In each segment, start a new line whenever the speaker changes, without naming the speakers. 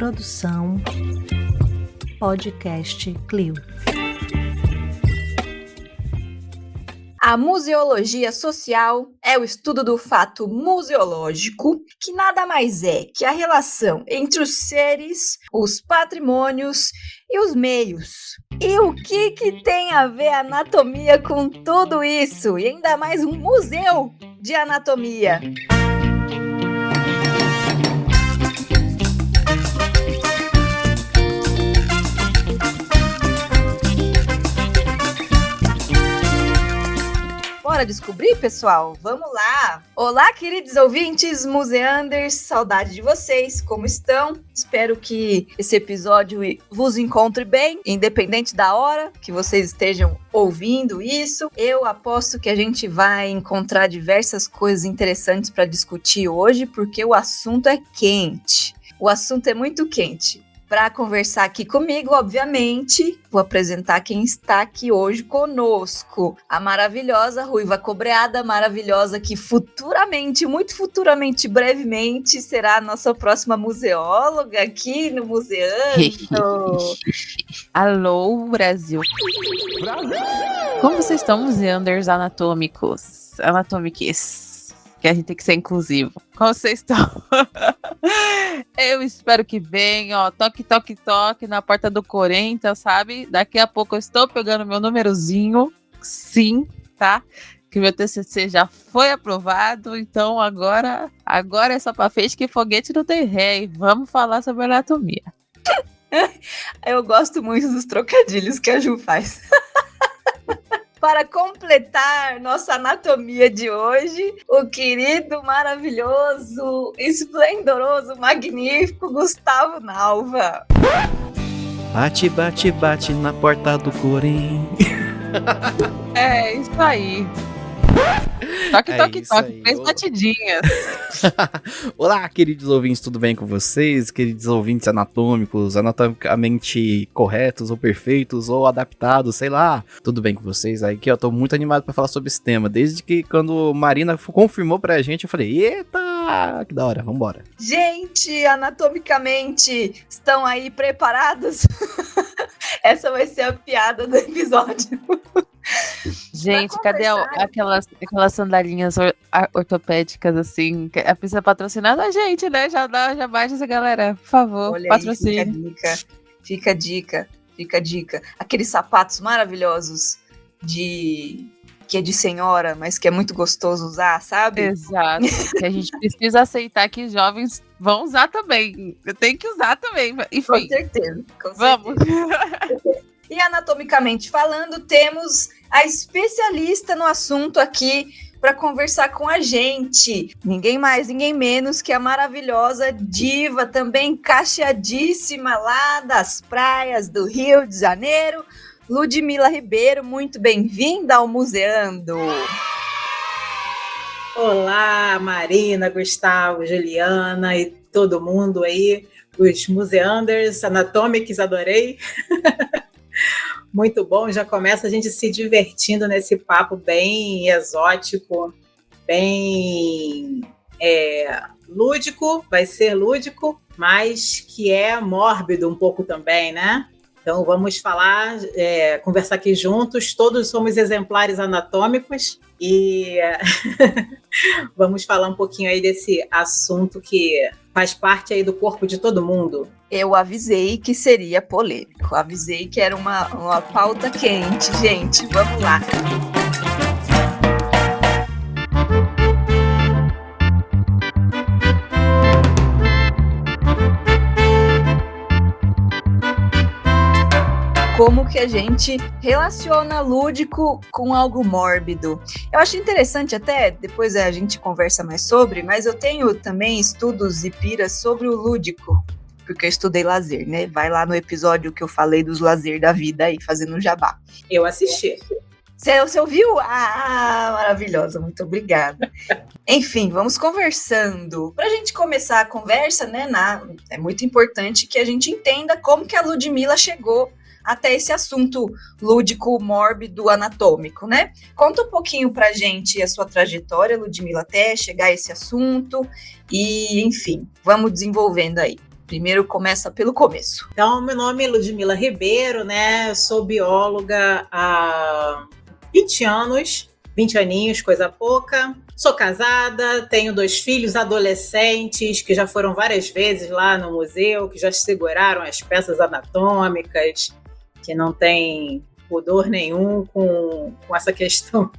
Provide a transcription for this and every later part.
Produção Podcast Clio.
A museologia social é o estudo do fato museológico, que nada mais é que a relação entre os seres, os patrimônios e os meios. E o que tem a ver a anatomia com tudo isso? E ainda mais um museu de anatomia. Bora descobrir, pessoal? Vamos lá! Olá, queridos ouvintes museanders, saudade de vocês, como estão? Espero que esse episódio vos encontre bem, independente da hora que vocês estejam ouvindo isso. Eu aposto que a gente vai encontrar diversas coisas interessantes para discutir hoje, porque o assunto é quente. O assunto é muito quente. Para conversar aqui comigo, obviamente, vou apresentar quem está aqui hoje conosco. A maravilhosa Ruiva Cobreada, maravilhosa que futuramente, muito futuramente, brevemente, será a nossa próxima museóloga aqui no Museando.
Alô, Brasil! Como vocês estão, museanders anatômicos? Que a gente tem que ser inclusivo. Como vocês estão? Eu espero que venha, ó, toque, toque, toque na porta do Corinthians, sabe? Daqui a pouco eu estou pegando meu númerozinho, sim, tá? Que meu TCC já foi aprovado, então agora é só pra frente que foguete não tem ré, e vamos falar sobre anatomia.
Eu gosto muito dos trocadilhos que a Ju faz. Para completar nossa anatomia de hoje, o querido, maravilhoso, esplendoroso, magnífico Gustavo Nalva.
Bate, bate, bate na porta do Corinthians.
É isso aí. Toque, toque, toque,
aí.
3 batidinhas.
Olá, queridos ouvintes, tudo bem com vocês? Queridos ouvintes anatômicos, anatomicamente corretos ou perfeitos ou adaptados, sei lá. Tudo bem com vocês? Aí que eu tô muito animado pra falar sobre esse tema. Desde que quando Marina confirmou pra gente, eu falei, eita, que da hora, vambora.
Gente, anatomicamente, estão aí preparados? Essa vai ser a piada do episódio.
Gente, cadê aquelas sandalinhas ortopédicas, assim? A precisa patrocinar a gente, né? Já baixa essa galera, por favor, patrocine.
Fica a dica. Aqueles sapatos maravilhosos que é de senhora, mas que é muito gostoso usar, sabe?
Exato. Que a gente precisa aceitar que jovens vão usar também. Tem que usar também. Enfim.
Com certeza.
Vamos.
E anatomicamente falando, temos a especialista no assunto aqui para conversar com a gente. Ninguém mais, ninguém menos que a maravilhosa diva, também cacheadíssima lá das praias do Rio de Janeiro, Ludmila Ribeiro. Muito bem-vinda ao Museando.
Olá, Marina, Gustavo, Juliana e todo mundo aí, os museanders, anatômicos, adorei. Muito bom, já começa a gente se divertindo nesse papo bem exótico, bem lúdico, vai ser lúdico, mas que é mórbido um pouco também, né? Então vamos falar, conversar aqui juntos, todos somos exemplares anatômicos e vamos falar um pouquinho aí desse assunto que faz parte aí do corpo de todo mundo.
Eu avisei que seria polêmico, avisei que era uma pauta quente, gente, vamos lá. Como que a gente relaciona lúdico com algo mórbido? Eu acho interessante até, depois a gente conversa mais sobre, mas eu tenho também estudos e piras sobre o lúdico, porque eu estudei lazer, né? Vai lá no episódio que eu falei dos lazer da vida aí, fazendo jabá.
Eu assisti.
Você ouviu? Ah, maravilhosa, muito obrigada. Enfim, vamos conversando. Para a gente começar a conversa, né, é muito importante que a gente entenda como que a Ludmila chegou até esse assunto lúdico, mórbido, anatômico, né? Conta um pouquinho pra gente a sua trajetória, Ludmila, até chegar a esse assunto e, enfim, vamos desenvolvendo aí. Primeiro começa pelo começo.
Então, meu nome é Ludmila Ribeiro, né? Eu sou bióloga há 20 anos, 20 aninhos, coisa pouca. Sou casada, tenho 2 filhos adolescentes que já foram várias vezes lá no museu, que já seguraram as peças anatômicas, que não tem pudor nenhum com essa questão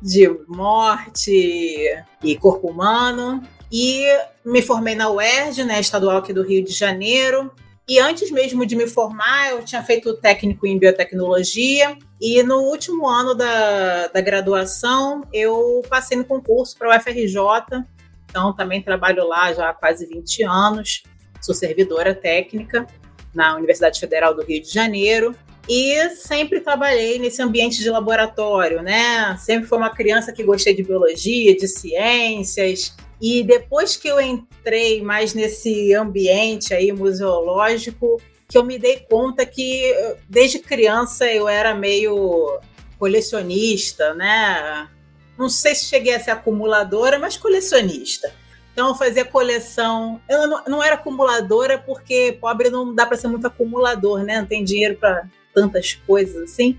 de morte e corpo humano. E me formei na UERJ, né, estadual aqui do Rio de Janeiro. E antes mesmo de me formar, eu tinha feito técnico em biotecnologia. E no último ano da graduação, eu passei no concurso para a UFRJ. Então, também trabalho lá já há quase 20 anos. Sou servidora técnica na Universidade Federal do Rio de Janeiro. E sempre trabalhei nesse ambiente de laboratório, né? Sempre fui uma criança que gostei de biologia, de ciências. E depois que eu entrei mais nesse ambiente aí museológico, que eu me dei conta que desde criança eu era meio colecionista, né? Não sei se cheguei a ser acumuladora, mas colecionista. Então eu fazia coleção. Eu não era acumuladora porque pobre não dá para ser muito acumulador, né? Não tem dinheiro para tantas coisas assim.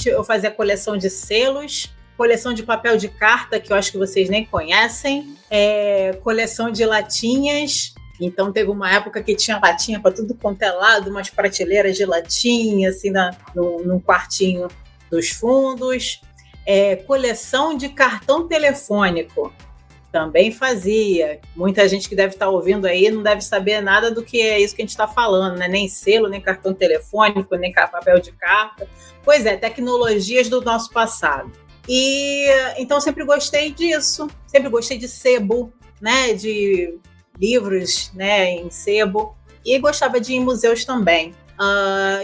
Eu fazia coleção de selos, coleção de papel de carta, que eu acho que vocês nem conhecem, coleção de latinhas. Então teve uma época que tinha latinha para tudo quanto é lado, umas prateleiras de latinha, assim, num quartinho dos fundos. Coleção de cartão telefônico. Também fazia. Muita gente que deve estar ouvindo aí não deve saber nada do que é isso que a gente está falando, né? Nem selo, nem cartão telefônico, nem papel de carta. Pois é, tecnologias do nosso passado. E então sempre gostei disso. Sempre gostei de sebo, né? De livros, né? Em sebo. E gostava de ir em museus também.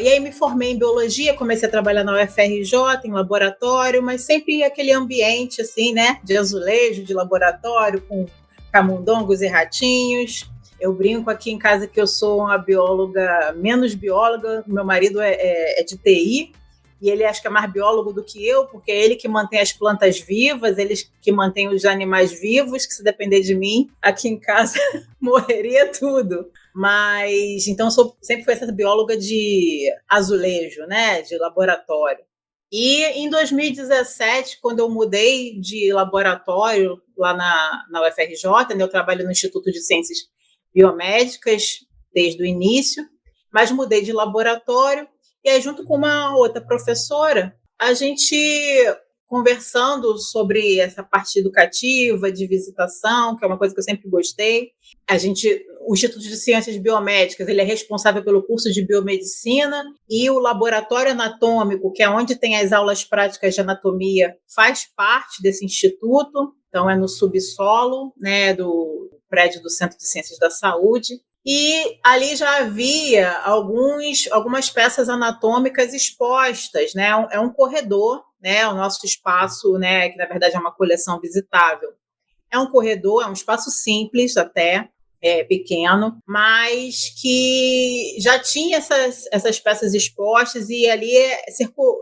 E aí me formei em biologia, comecei a trabalhar na UFRJ, em laboratório, mas sempre aquele ambiente assim, né, de azulejo, de laboratório, com camundongos e ratinhos. Eu brinco aqui em casa que eu sou uma bióloga, menos bióloga, meu marido é de TI, e ele acha que é mais biólogo do que eu, porque é ele que mantém as plantas vivas, ele que mantém os animais vivos, que se depender de mim, aqui em casa morreria tudo. Mas, então, sempre fui essa bióloga de azulejo, né, de laboratório. E em 2017, quando eu mudei de laboratório lá na UFRJ, né, eu trabalho no Instituto de Ciências Biomédicas desde o início, mas mudei de laboratório, e aí junto com uma outra professora, a gente conversando sobre essa parte educativa, de visitação, que é uma coisa que eu sempre gostei. O Instituto de Ciências Biomédicas, ele é responsável pelo curso de biomedicina, e o laboratório anatômico, que é onde tem as aulas práticas de anatomia, faz parte desse instituto. Então é no subsolo, né, do prédio do Centro de Ciências da Saúde. E ali já havia algumas peças anatômicas expostas, né? É um corredor, né? O nosso espaço, né? Que na verdade é uma coleção visitável. É um corredor, é um espaço simples até, pequeno, mas que já tinha essas peças expostas, e ali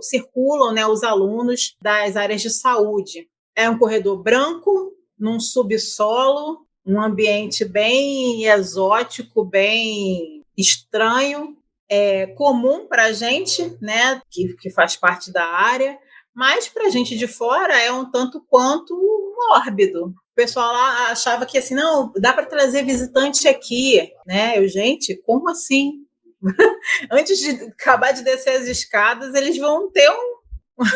circulam, né, os alunos das áreas de saúde. É um corredor branco, num subsolo, um ambiente bem exótico, bem estranho, comum para a gente, né, que faz parte da área, mas para a gente de fora é um tanto quanto mórbido. O pessoal lá achava que assim, não, dá para trazer visitante aqui, né? Gente, como assim? Antes de acabar de descer as escadas, eles vão ter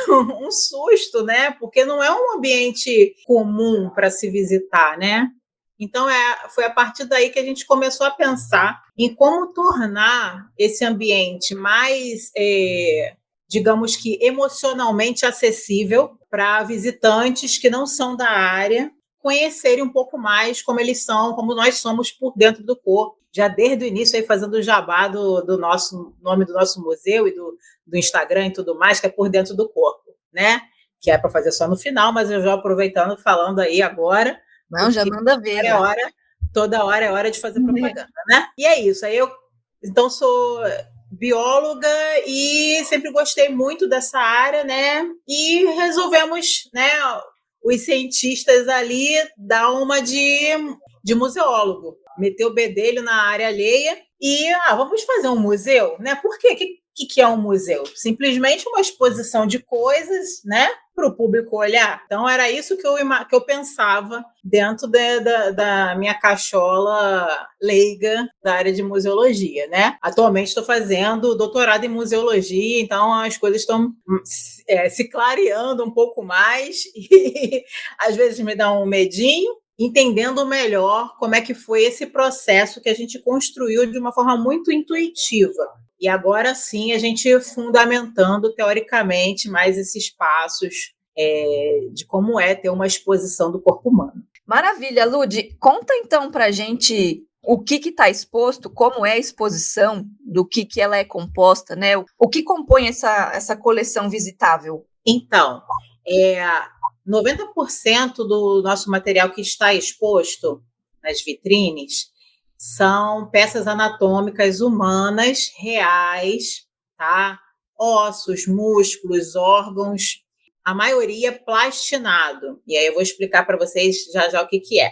um susto, né? Porque não é um ambiente comum para se visitar, né? Então, foi a partir daí que a gente começou a pensar em como tornar esse ambiente mais, digamos que emocionalmente acessível para visitantes que não são da área conhecerem um pouco mais como eles são, como nós somos por dentro do corpo. Já desde o início, aí fazendo o jabá do nosso nome do nosso museu e do Instagram e tudo mais, que é por dentro do corpo, né? Que é para fazer só no final, mas eu já aproveitando, falando aí agora.
Não, já manda ver.
Toda hora é hora de fazer propaganda, né? E é isso. Aí eu, então, sou bióloga e sempre gostei muito dessa área, né? E resolvemos, né, os cientistas ali dar uma de de museólogo. Meteu o bedelho na área alheia e vamos fazer um museu, né? Por quê? O que é um museu? Simplesmente uma exposição de coisas, né, para o público olhar. Então, era isso que eu pensava dentro da minha cachola leiga da área de museologia, né? Atualmente estou fazendo doutorado em museologia, então as coisas estão se clareando um pouco mais e às vezes me dá um medinho, entendendo melhor como é que foi esse processo que a gente construiu de uma forma muito intuitiva. E agora sim a gente fundamentando teoricamente mais esses passos de como é ter uma exposição do corpo humano.
Maravilha, Lud. Conta então pra gente o que está exposto, como é a exposição, do que ela é composta, né? O que compõe essa coleção visitável?
Então, 90% do nosso material que está exposto nas vitrines são peças anatômicas humanas reais, tá? Ossos, músculos, órgãos, a maioria plastinado. E aí eu vou explicar para vocês já o que é.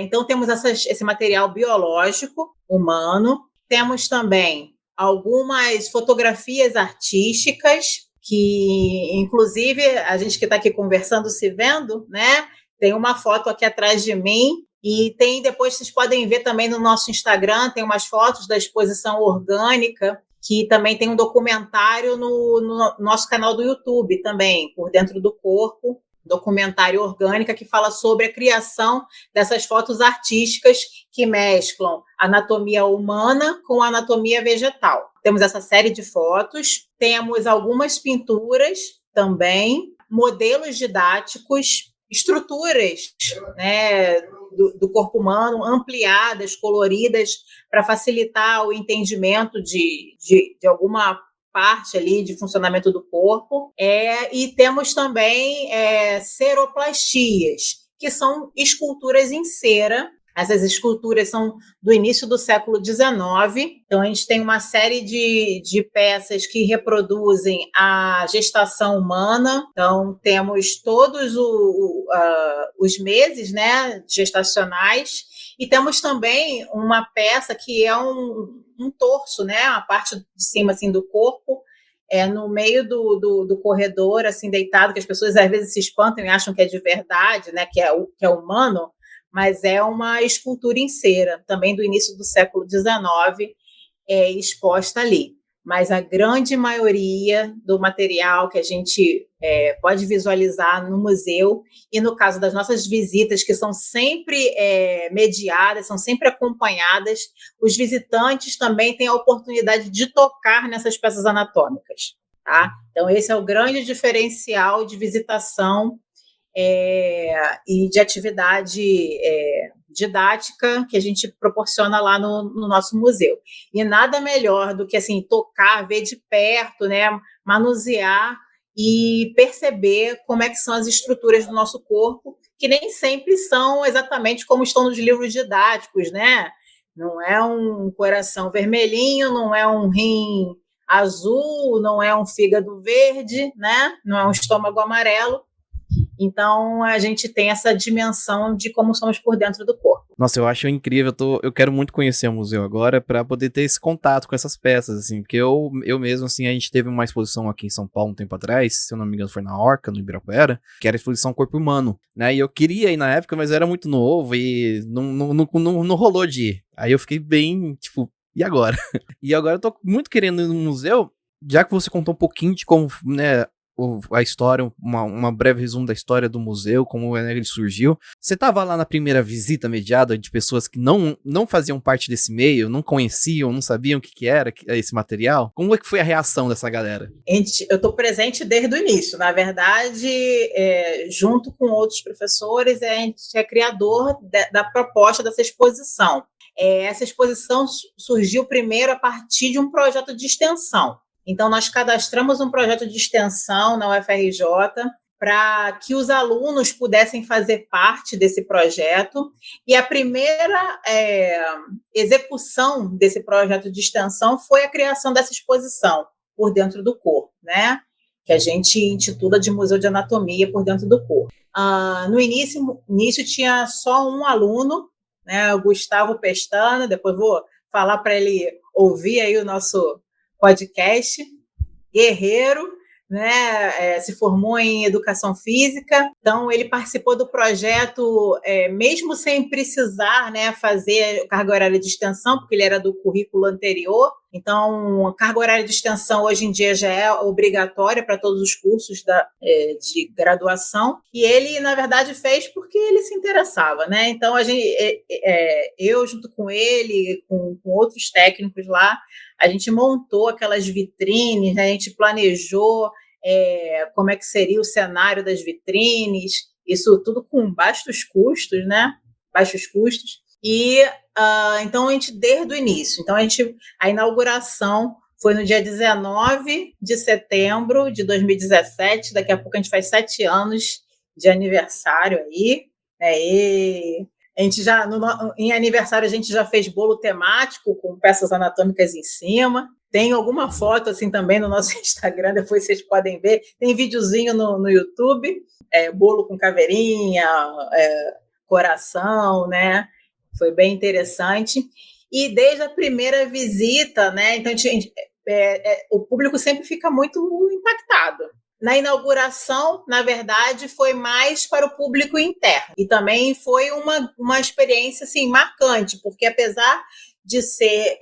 Então temos esse material biológico humano, temos também algumas fotografias artísticas, que inclusive a gente que está aqui conversando, se vendo, né? Tem uma foto aqui atrás de mim, e depois vocês podem ver também no nosso Instagram, tem umas fotos da exposição orgânica, que também tem um documentário no nosso canal do YouTube também, Por Dentro do Corpo, documentário orgânica que fala sobre a criação dessas fotos artísticas que mesclam anatomia humana com anatomia vegetal. Temos essa série de fotos, temos algumas pinturas também, modelos didáticos, estruturas, né, do corpo humano ampliadas, coloridas, para facilitar o entendimento de alguma parte ali de funcionamento do corpo. E temos também ceroplastias, que são esculturas em cera. Essas esculturas são do início do século XIX. Então, a gente tem uma série de peças que reproduzem a gestação humana. Então, temos todos os meses, né, gestacionais. E temos também uma peça que é um torso, né, a parte de cima assim, do corpo, no meio do corredor, assim, deitado, que as pessoas às vezes se espantam e acham que é de verdade, né, que é humano, mas é uma escultura em cera, também do início do século XIX, exposta ali. Mas a grande maioria do material que a gente pode visualizar no museu, e no caso das nossas visitas, que são sempre mediadas, são sempre acompanhadas, os visitantes também têm a oportunidade de tocar nessas peças anatômicas. Tá? Então, esse é o grande diferencial de visitação e de atividade didática que a gente proporciona lá no nosso museu. E nada melhor do que assim, tocar, ver de perto, né, manusear e perceber como é que são as estruturas do nosso corpo, que nem sempre são exatamente como estão nos livros didáticos, né? Não é um coração vermelhinho, não é um rim azul, não é um fígado verde, né? Não é um estômago amarelo. Então, a gente tem essa dimensão de como somos por dentro do corpo.
Nossa, eu acho incrível, eu quero muito conhecer o museu agora para poder ter esse contato com essas peças, assim, porque eu mesmo, assim, a gente teve uma exposição aqui em São Paulo um tempo atrás, se eu não me engano foi na Orca, no Ibirapuera, que era a exposição Corpo Humano, né, e eu queria ir na época, mas eu era muito novo e não rolou de ir. Aí eu fiquei bem, tipo, e agora? E agora eu tô muito querendo ir no museu, já que você contou um pouquinho de como, né, a história, uma breve resumo da história do museu, como ele surgiu. Você estava lá na primeira visita mediada de pessoas que não faziam parte desse meio, não conheciam, não sabiam o que era esse material? Como é que foi a reação dessa galera?
Eu estou presente desde o início. Na verdade, junto com outros professores, a gente é criador da proposta dessa exposição. Essa exposição surgiu primeiro a partir de um projeto de extensão. Então, nós cadastramos um projeto de extensão na UFRJ para que os alunos pudessem fazer parte desse projeto. E a primeira execução desse projeto de extensão foi a criação dessa exposição, Por Dentro do Corpo, né? Que a gente intitula de Museu de Anatomia Por Dentro do Corpo. No início tinha só um aluno, né? O Gustavo Pestana, depois vou falar para ele ouvir aí o nosso podcast. Guerreiro, né? Se formou em educação física, então ele participou do projeto mesmo sem precisar, né, fazer carga horária de extensão, porque ele era do currículo anterior. Então, a carga horária de extensão hoje em dia já é obrigatória para todos os cursos de graduação, e ele, na verdade, fez porque ele se interessava, né? Então, eu, junto com ele, com outros técnicos lá, a gente montou aquelas vitrines, né? A gente planejou como é que seria o cenário das vitrines, isso tudo com baixos custos, né? Baixos custos. E então a gente, desde o início, a inauguração foi no dia 19 de setembro de 2017, daqui a pouco a gente faz 7 anos de aniversário aí, e a gente em aniversário a gente já fez bolo temático com peças anatômicas em cima. Tem alguma foto assim também no nosso Instagram, depois vocês podem ver. Tem videozinho no YouTube, bolo com caveirinha, coração, né? Foi bem interessante. E desde a primeira visita, né? Então o público sempre fica muito impactado. Na inauguração, na verdade, foi mais para o público interno. E também foi uma experiência assim, marcante, porque apesar de ser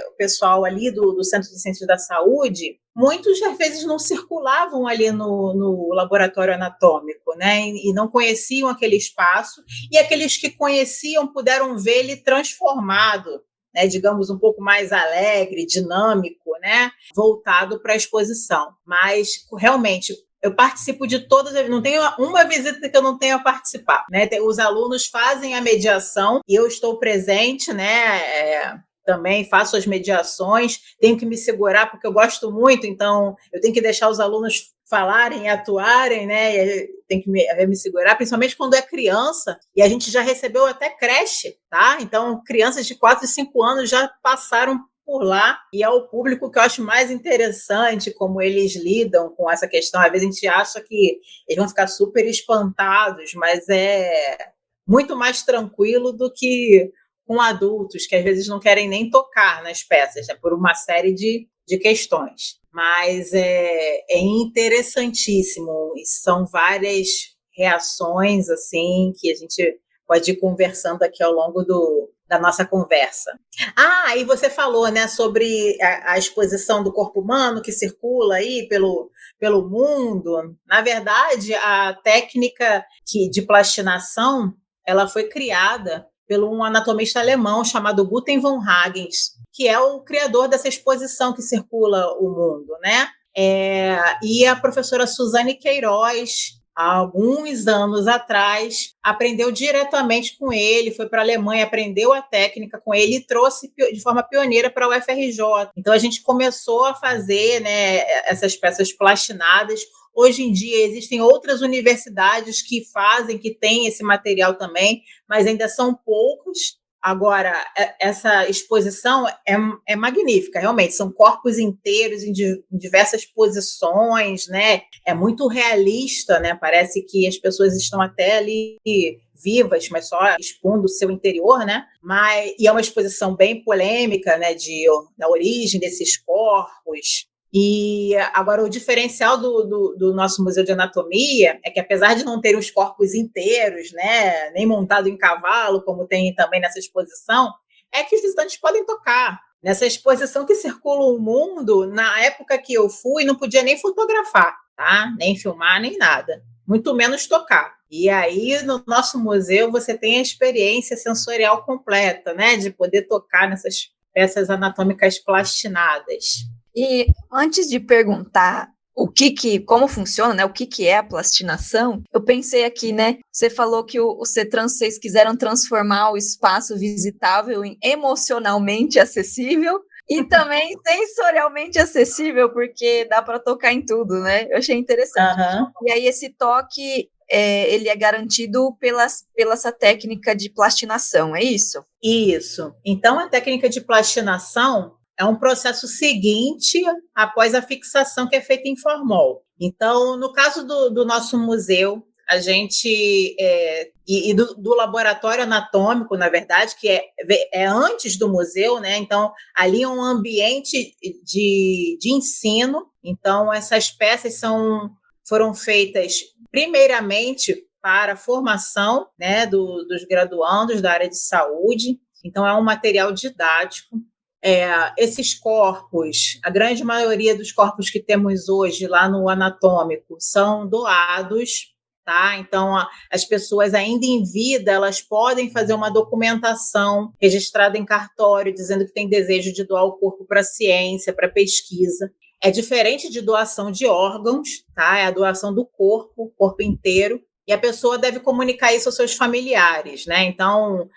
o pessoal ali do Centro de Ciências da Saúde, muitos às vezes não circulavam ali no laboratório anatômico, né? E não conheciam aquele espaço, e aqueles que conheciam puderam ver ele transformado, né, digamos, um pouco mais alegre, dinâmico, né, voltado para a exposição. Mas, realmente, eu participo de todas, não tenho uma visita que eu não tenha participado, né? Os alunos fazem a mediação e eu estou presente, né? Também faço as mediações, tenho que me segurar porque eu gosto muito, então eu tenho que deixar os alunos falarem, atuarem, né? Tem que me segurar, principalmente quando é criança, e a gente já recebeu até creche, tá? Então, crianças de 4 e 5 anos já passaram por lá, e é o público que eu acho mais interessante, como eles lidam com essa questão. Às vezes a gente acha que eles vão ficar super espantados, mas é muito mais tranquilo do que com adultos, que às vezes não querem nem tocar nas peças, né, por uma série de questões. Mas é interessantíssimo, e são várias reações assim que a gente pode ir conversando aqui ao longo da nossa conversa. E você falou, né, sobre a exposição do corpo humano que circula aí pelo mundo. Na verdade, a técnica de plastinação, ela foi criada por um anatomista alemão chamado Guten von Hagens, que é o criador dessa exposição que circula o mundo, né? E a professora Suzane Queiroz, há alguns anos atrás, aprendeu diretamente com ele, foi para a Alemanha, aprendeu a técnica com ele e trouxe de forma pioneira para o UFRJ. Então, a gente começou a fazer, né, essas peças plastinadas. Hoje em dia, existem outras universidades que fazem, que têm esse material também, mas ainda são poucos. Agora, essa exposição é magnífica, realmente. São corpos inteiros em diversas posições, né? É muito realista, né? Parece que as pessoas estão até ali vivas, mas só expondo o seu interior, né? E é uma exposição bem polêmica, né? Da origem desses corpos. E agora o diferencial do nosso Museu de Anatomia é que, apesar de não ter os corpos inteiros, né, nem montado em cavalo, como tem também nessa exposição, é que os visitantes podem tocar. Nessa exposição que circula o mundo, na época que eu fui, não podia nem fotografar, tá? Nem filmar, nem nada. Muito menos tocar. E aí, no nosso museu, você tem a experiência sensorial completa, né, de poder tocar nessas peças anatômicas plastinadas.
E antes de perguntar como funciona, né? O que é a plastinação, eu pensei aqui, né? Você falou que o CETRANS, vocês quiseram transformar o espaço visitável em emocionalmente acessível e também sensorialmente acessível, porque dá para tocar em tudo, né? Eu achei interessante.
Uhum.
E aí esse toque, ele é garantido pela essa técnica de plastinação, é isso?
Isso. Então, a técnica de plastinação é um processo seguinte após a fixação que é feita em formol. Então, no caso do nosso museu, a gente do laboratório anatômico, na verdade, que é antes do museu, né? Então, ali é um ambiente de ensino. Então, essas peças foram feitas primeiramente para a formação, né, dos graduandos da área de saúde. Então, é um material didático. Esses corpos, a grande maioria dos corpos que temos hoje lá no anatômico são doados, tá? Então, as pessoas ainda em vida, elas podem fazer uma documentação registrada em cartório, dizendo que tem desejo de doar o corpo para a ciência, para pesquisa. É diferente de doação de órgãos, tá? É a doação do corpo, o corpo inteiro. E a pessoa deve comunicar isso aos seus familiares, né? Então,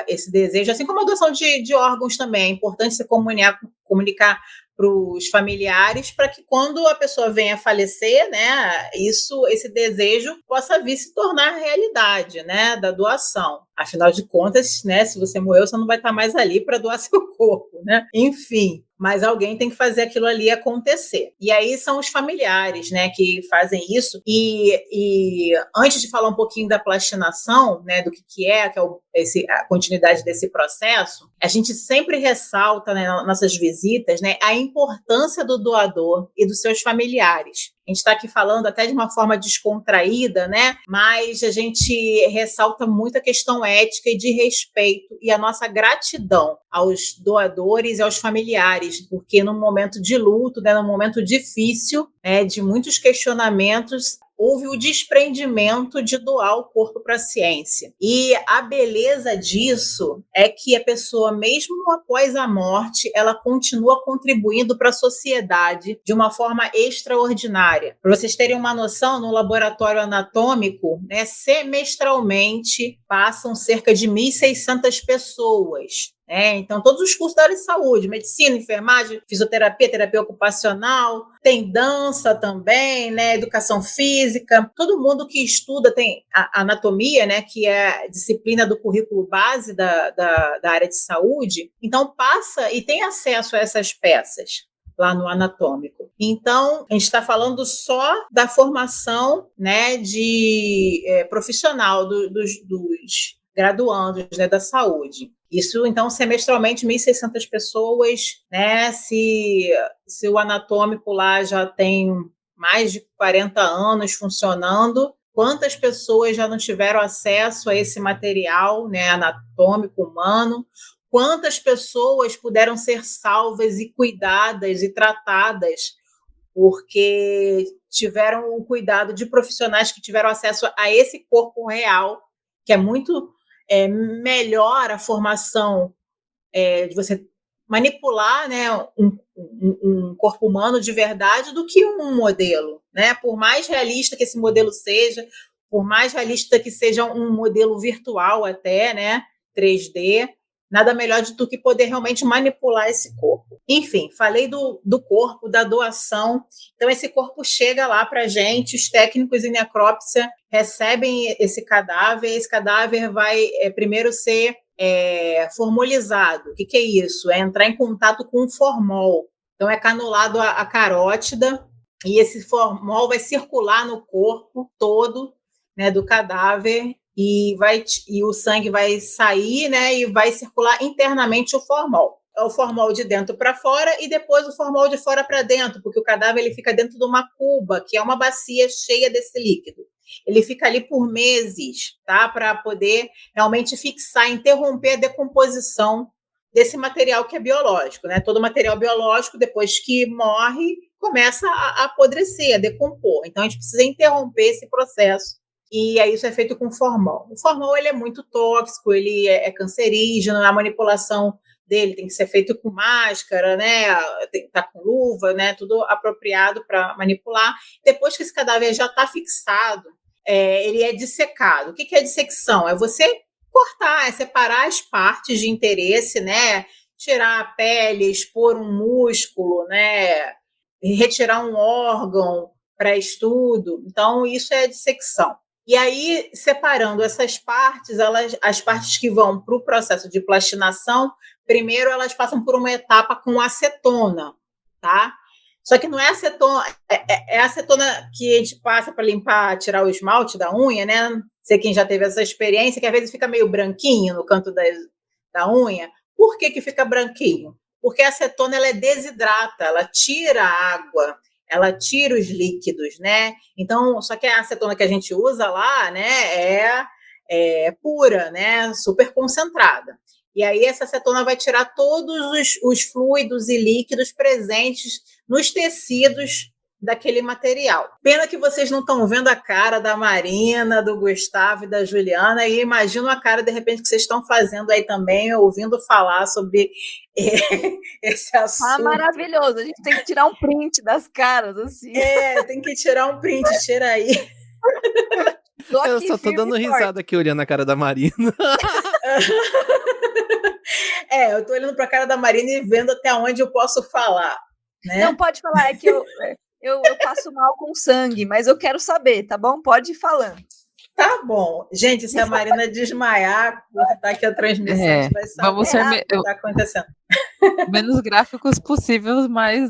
esse desejo, assim como a doação de órgãos também, é importante você comunicar para os familiares para que quando a pessoa venha a falecer, né, esse desejo possa vir se tornar realidade, né, da doação. Afinal de contas, né, se você morreu, você não vai estar mais ali para doar seu corpo, né? Enfim, mas alguém tem que fazer aquilo ali acontecer. E aí são os familiares, né, que fazem isso. E antes de falar um pouquinho da plastinação, né, do que é a continuidade desse processo, a gente sempre ressalta, né, nas nossas visitas, né, a importância do doador e dos seus familiares. A gente está aqui falando até de uma forma descontraída, né? Mas a gente ressalta muito a questão ética e de respeito e a nossa gratidão aos doadores e aos familiares, porque num momento de luto, né, num momento difícil, né, de muitos questionamentos, houve o desprendimento de doar o corpo para a ciência. E a beleza disso é que a pessoa, mesmo após a morte, ela continua contribuindo para a sociedade de uma forma extraordinária. Para vocês terem uma noção, no laboratório anatômico, né, semestralmente passam cerca de 1.600 pessoas. Então, todos os cursos da área de saúde, medicina, enfermagem, fisioterapia, terapia ocupacional, tem dança também, né, educação física, todo mundo que estuda tem a anatomia, né, que é a disciplina do currículo base da área de saúde, então passa e tem acesso a essas peças lá no anatômico. Então, a gente está falando só da formação, né, de profissional dos graduandos, né, da saúde. Isso, então, semestralmente, 1.600 pessoas, né? Se o anatômico lá já tem mais de 40 anos funcionando, quantas pessoas já não tiveram acesso a esse material, né, anatômico humano? Quantas pessoas puderam ser salvas e cuidadas e tratadas porque tiveram o cuidado de profissionais que tiveram acesso a esse corpo real, que é muito melhor a formação de você manipular, né, um corpo humano de verdade do que um modelo, né? Por mais realista que esse modelo seja, por mais realista que seja um modelo virtual até, né, 3D, nada melhor do que poder realmente manipular esse corpo. Enfim, falei do corpo, da doação. Então, esse corpo chega lá para a gente, os técnicos em necrópsia recebem esse cadáver vai primeiro ser formolizado. O que é isso? É entrar em contato com o formol. Então, é canulado a carótida e esse formol vai circular no corpo todo, né, do cadáver e o sangue vai sair, né, e vai circular internamente o formol. É o formol de dentro para fora e depois o formol de fora para dentro, porque o cadáver ele fica dentro de uma cuba, que é uma bacia cheia desse líquido. Ele fica ali por meses, tá, para poder realmente fixar, interromper a decomposição desse material que é biológico, né? Todo material biológico, depois que morre, começa a apodrecer, a decompor. Então, a gente precisa interromper esse processo. E aí isso é feito com formol. O formol ele é muito tóxico, ele é cancerígeno, a manipulação dele tem que ser feito com máscara, né? Tem que estar com luva, né? Tudo apropriado para manipular. Depois que esse cadáver já está fixado, ele é dissecado. O que é dissecção? É você cortar, separar as partes de interesse, né? Tirar a pele, expor um músculo, né? Retirar um órgão para estudo. Então, isso é dissecção. E aí, separando essas partes, as partes que vão para o processo de plastinação, primeiro elas passam por uma etapa com acetona, tá? Só que não é acetona, é acetona que a gente passa para limpar, tirar o esmalte da unha, né? Não sei quem já teve essa experiência, que às vezes fica meio branquinho no canto da unha. Por que fica branquinho? Porque a acetona ela desidrata, ela tira a água, ela tira os líquidos, né? Então, só que a acetona que a gente usa lá, né, é pura, né? Super concentrada. E aí essa acetona vai tirar todos os fluidos e líquidos presentes nos tecidos daquele material. Pena que vocês não estão vendo a cara da Marina, do Gustavo e da Juliana, e imagino a cara, de repente, que vocês estão fazendo aí também, ouvindo falar sobre esse assunto.
Maravilhoso, a gente tem que tirar um print das caras, assim.
Tem que tirar um print, tira aí.
Eu só tô dando risada aqui olhando a cara da Marina.
Eu tô olhando pra cara da Marina e vendo até onde eu posso falar. Né?
Não, pode falar, é que eu passo mal com sangue, mas eu quero saber, tá bom? Pode ir falando.
Tá bom. Gente, se a Marina desmaiar, tá aqui a transmissão, vai saber
vamos ser
o que tá acontecendo.
Menos gráficos possíveis, mas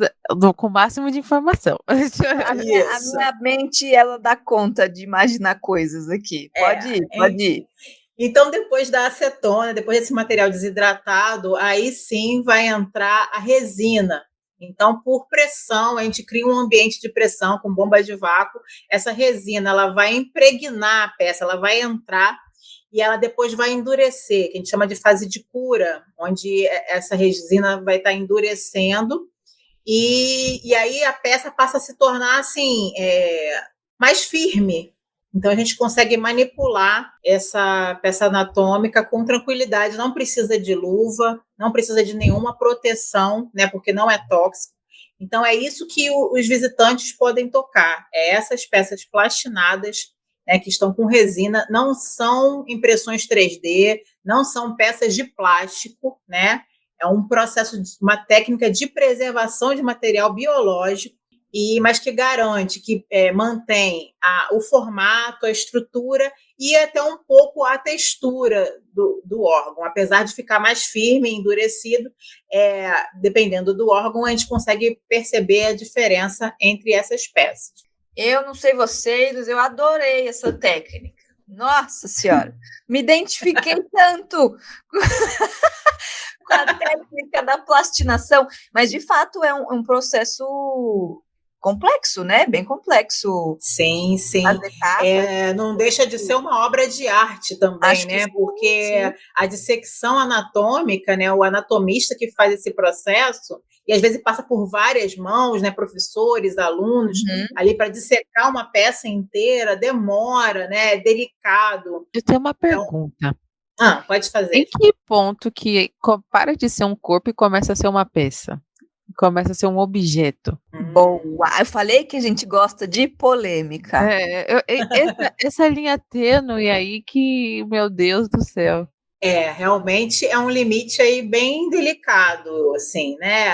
com o máximo de informação.
A minha mente, ela dá conta de imaginar coisas aqui. Pode ir.
Então, depois da acetona, depois desse material desidratado, aí sim vai entrar a resina. Então, por pressão, a gente cria um ambiente de pressão com bomba de vácuo. Essa resina ela vai impregnar a peça, ela vai entrar e ela depois vai endurecer, que a gente chama de fase de cura, onde essa resina vai estar endurecendo e aí a peça passa a se tornar assim, mais firme. Então, a gente consegue manipular essa peça anatômica com tranquilidade. Não precisa de luva, não precisa de nenhuma proteção, né, porque não é tóxico. Então, é isso que os visitantes podem tocar. Essas peças plastinadas, né, que estão com resina, não são impressões 3D, não são peças de plástico, né? É um processo, uma técnica de preservação de material biológico, mas que garante, que mantém o formato, a estrutura e até um pouco a textura do órgão. Apesar de ficar mais firme e endurecido, dependendo do órgão, a gente consegue perceber a diferença entre essas peças.
Eu não sei vocês, mas eu adorei essa técnica. Nossa Senhora, me identifiquei tanto com a técnica da plastinação, mas de fato é um processo complexo, né? Bem complexo.
Sim. Não deixa de ser uma obra de arte também, né? Porque a dissecção anatômica, né? O anatomista que faz esse processo, e às vezes passa por várias mãos, né? Professores, alunos, ali para dissecar uma peça inteira, demora, né? É delicado.
Eu tenho uma pergunta.
Pode fazer.
Em que ponto que para de ser um corpo e começa a ser uma peça? Começa a ser um objeto.
Boa! Eu falei que a gente gosta de polêmica.
Essa linha tênue aí que, meu Deus do céu.
Realmente é um limite aí bem delicado, assim, né?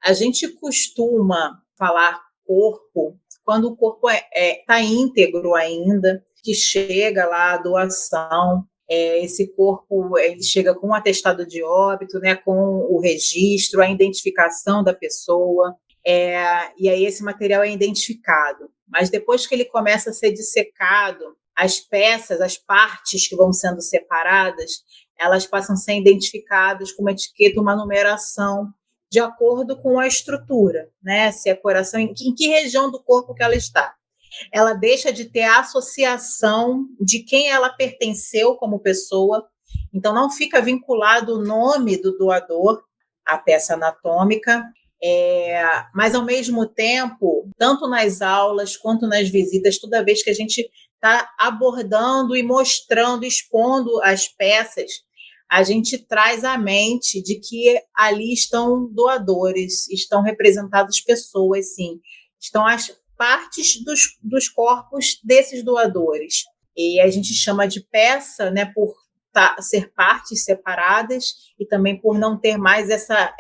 A gente costuma falar corpo quando o corpo tá íntegro ainda, que chega lá a doação. Esse corpo ele chega com um atestado de óbito, né, com o registro, a identificação da pessoa, e aí esse material é identificado. Mas depois que ele começa a ser dissecado, as peças, as partes que vão sendo separadas, elas passam a ser identificadas com uma etiqueta, uma numeração, de acordo com a estrutura, né? Se é coração, em que região do corpo que ela está. Ela deixa de ter a associação de quem ela pertenceu como pessoa, então não fica vinculado o nome do doador à peça anatômica, mas ao mesmo tempo, tanto nas aulas quanto nas visitas, toda vez que a gente está abordando e mostrando, expondo as peças, a gente traz à mente de que ali estão doadores, estão representadas pessoas, sim, estão as partes dos corpos desses doadores. E a gente chama de peça, né, por ser partes separadas e também por não ter mais essa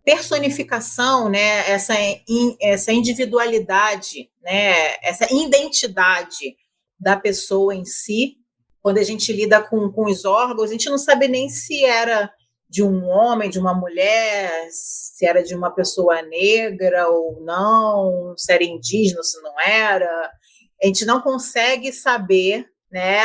personificação, né, essa individualidade, né, essa identidade da pessoa em si. Quando a gente lida com os órgãos, a gente não sabe nem se era de um homem, de uma mulher, se era de uma pessoa negra ou não, se era indígena ou se não era. A gente não consegue saber, né,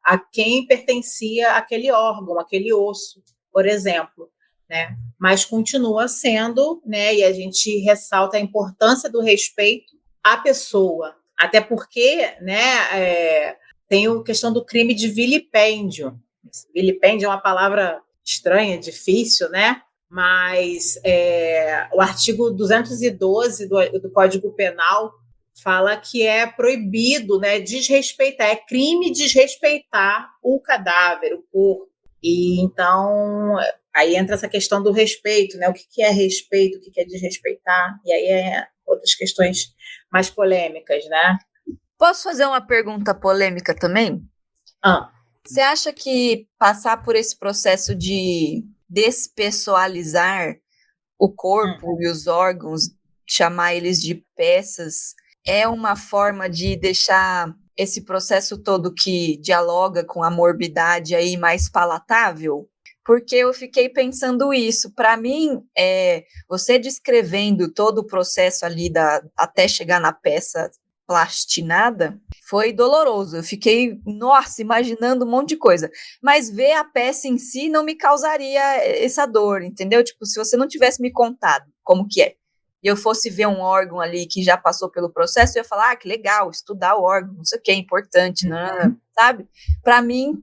a quem pertencia aquele órgão, aquele osso, por exemplo, né? Mas continua sendo, né, e a gente ressalta a importância do respeito à pessoa, até porque, né, tem a questão do crime de vilipêndio. Vilipêndio é uma palavra estranha, difícil, né? Mas o artigo 212 do Código Penal fala que é proibido, né, desrespeitar, é crime desrespeitar o cadáver, o corpo. E então aí entra essa questão do respeito, né? O que é respeito, o que é desrespeitar, e aí outras questões mais polêmicas, né?
Posso fazer uma pergunta polêmica também? Você acha que passar por esse processo de despessoalizar o corpo e os órgãos, chamar eles de peças, é uma forma de deixar esse processo todo que dialoga com a morbidade aí mais palatável? Porque eu fiquei pensando isso. Para mim, você descrevendo todo o processo ali até chegar na peça plastinada, foi doloroso. Eu fiquei, nossa, imaginando um monte de coisa. Mas ver a peça em si não me causaria essa dor, entendeu? Tipo, se você não tivesse me contado como que é, e eu fosse ver um órgão ali que já passou pelo processo, eu ia falar, que legal, estudar o órgão, não sei o que, é importante, né? Sabe? Para mim,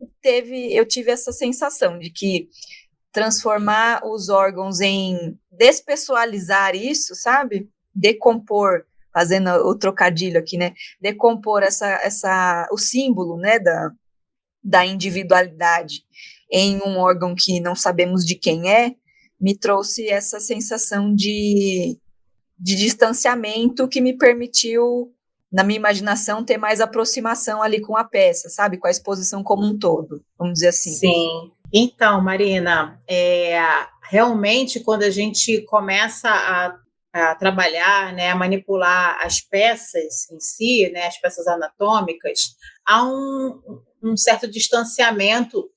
eu tive essa sensação de que transformar os órgãos em despessoalizar isso, sabe? Decompor, fazendo o trocadilho aqui, né? Decompor o símbolo, né, da individualidade em um órgão que não sabemos de quem é, me trouxe essa sensação de distanciamento que me permitiu, na minha imaginação, ter mais aproximação ali com a peça, sabe? Com a exposição como um todo, vamos dizer assim.
Sim. Então, Marina, realmente, quando a gente começa a trabalhar, né, a manipular as peças em si, né, as peças anatômicas, há um certo distanciamento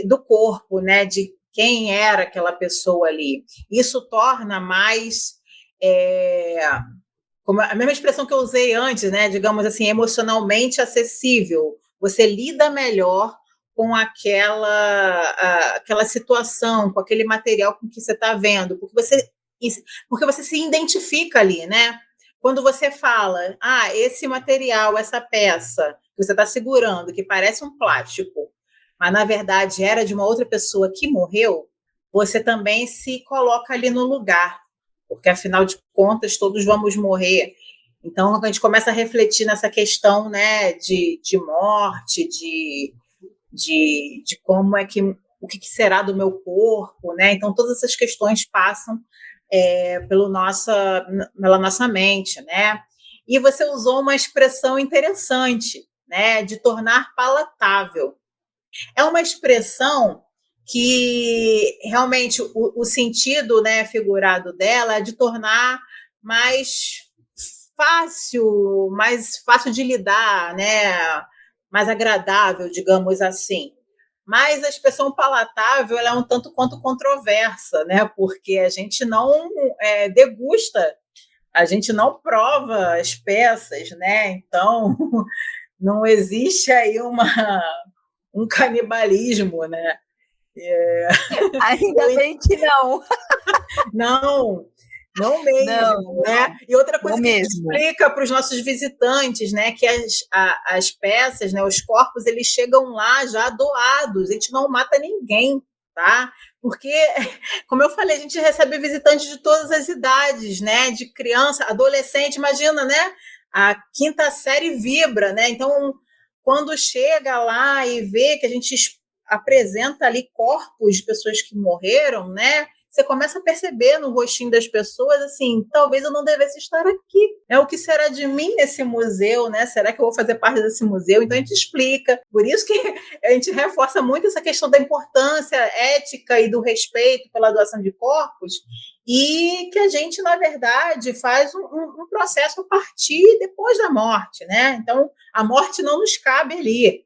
do corpo, né, de quem era aquela pessoa ali. Isso torna mais, como a mesma expressão que eu usei antes, né, digamos assim, emocionalmente acessível. Você lida melhor com aquela situação, com aquele material com que você está vendo, porque você se identifica ali, né? Quando você fala, esse material, essa peça que você está segurando, que parece um plástico, mas na verdade era de uma outra pessoa que morreu, você também se coloca ali no lugar, porque afinal de contas todos vamos morrer. Então a gente começa a refletir nessa questão, né, de morte, de como é que o que será do meu corpo, né? Então todas essas questões passam pela nossa mente, né? E você usou uma expressão interessante, né? De tornar palatável. É uma expressão que realmente o sentido, né, figurado dela é de tornar mais fácil de lidar, né? Mais agradável, digamos assim. Mas a expressão palatável ela é um tanto quanto controversa, né? Porque a gente não degusta, a gente não prova as peças, né? Então, não existe aí um canibalismo, né?
Ainda bem que não.
Não mesmo, né? E outra coisa que a gente explica para os nossos visitantes, né, que as peças, né, os corpos, eles chegam lá já doados, a gente não mata ninguém, tá? Porque, como eu falei, a gente recebe visitantes de todas as idades, né, de criança, adolescente, imagina, né? A quinta série vibra, né? Então, quando chega lá e vê que a gente apresenta ali corpos de pessoas que morreram, né? Você começa a perceber no rostinho das pessoas, assim, talvez eu não devesse estar aqui. O que será de mim nesse museu, né? Será que eu vou fazer parte desse museu? Então a gente explica. Por isso que a gente reforça muito essa questão da importância ética e do respeito pela doação de corpos e que a gente, na verdade, faz um processo a partir depois da morte, né? Então a morte não nos cabe ali.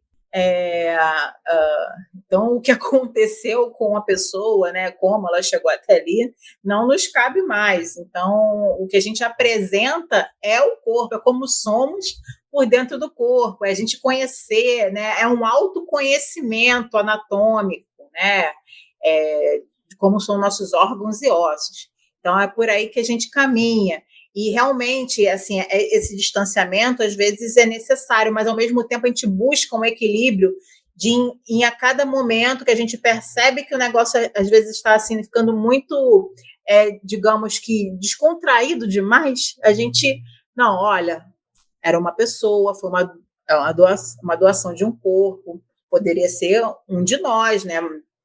Então, o que aconteceu com a pessoa, né, como ela chegou até ali, não nos cabe mais. Então, o que a gente apresenta é o corpo, é como somos por dentro do corpo, é a gente conhecer, né, é um autoconhecimento anatômico, né, de como são nossos órgãos e ossos. Então, é por aí que a gente caminha. E realmente, assim, esse distanciamento às vezes é necessário, mas ao mesmo tempo a gente busca um equilíbrio em a cada momento que a gente percebe que o negócio às vezes está assim, ficando muito, digamos que descontraído demais, a gente, não, olha, era uma pessoa, foi uma doação de um corpo, poderia ser um de nós, né?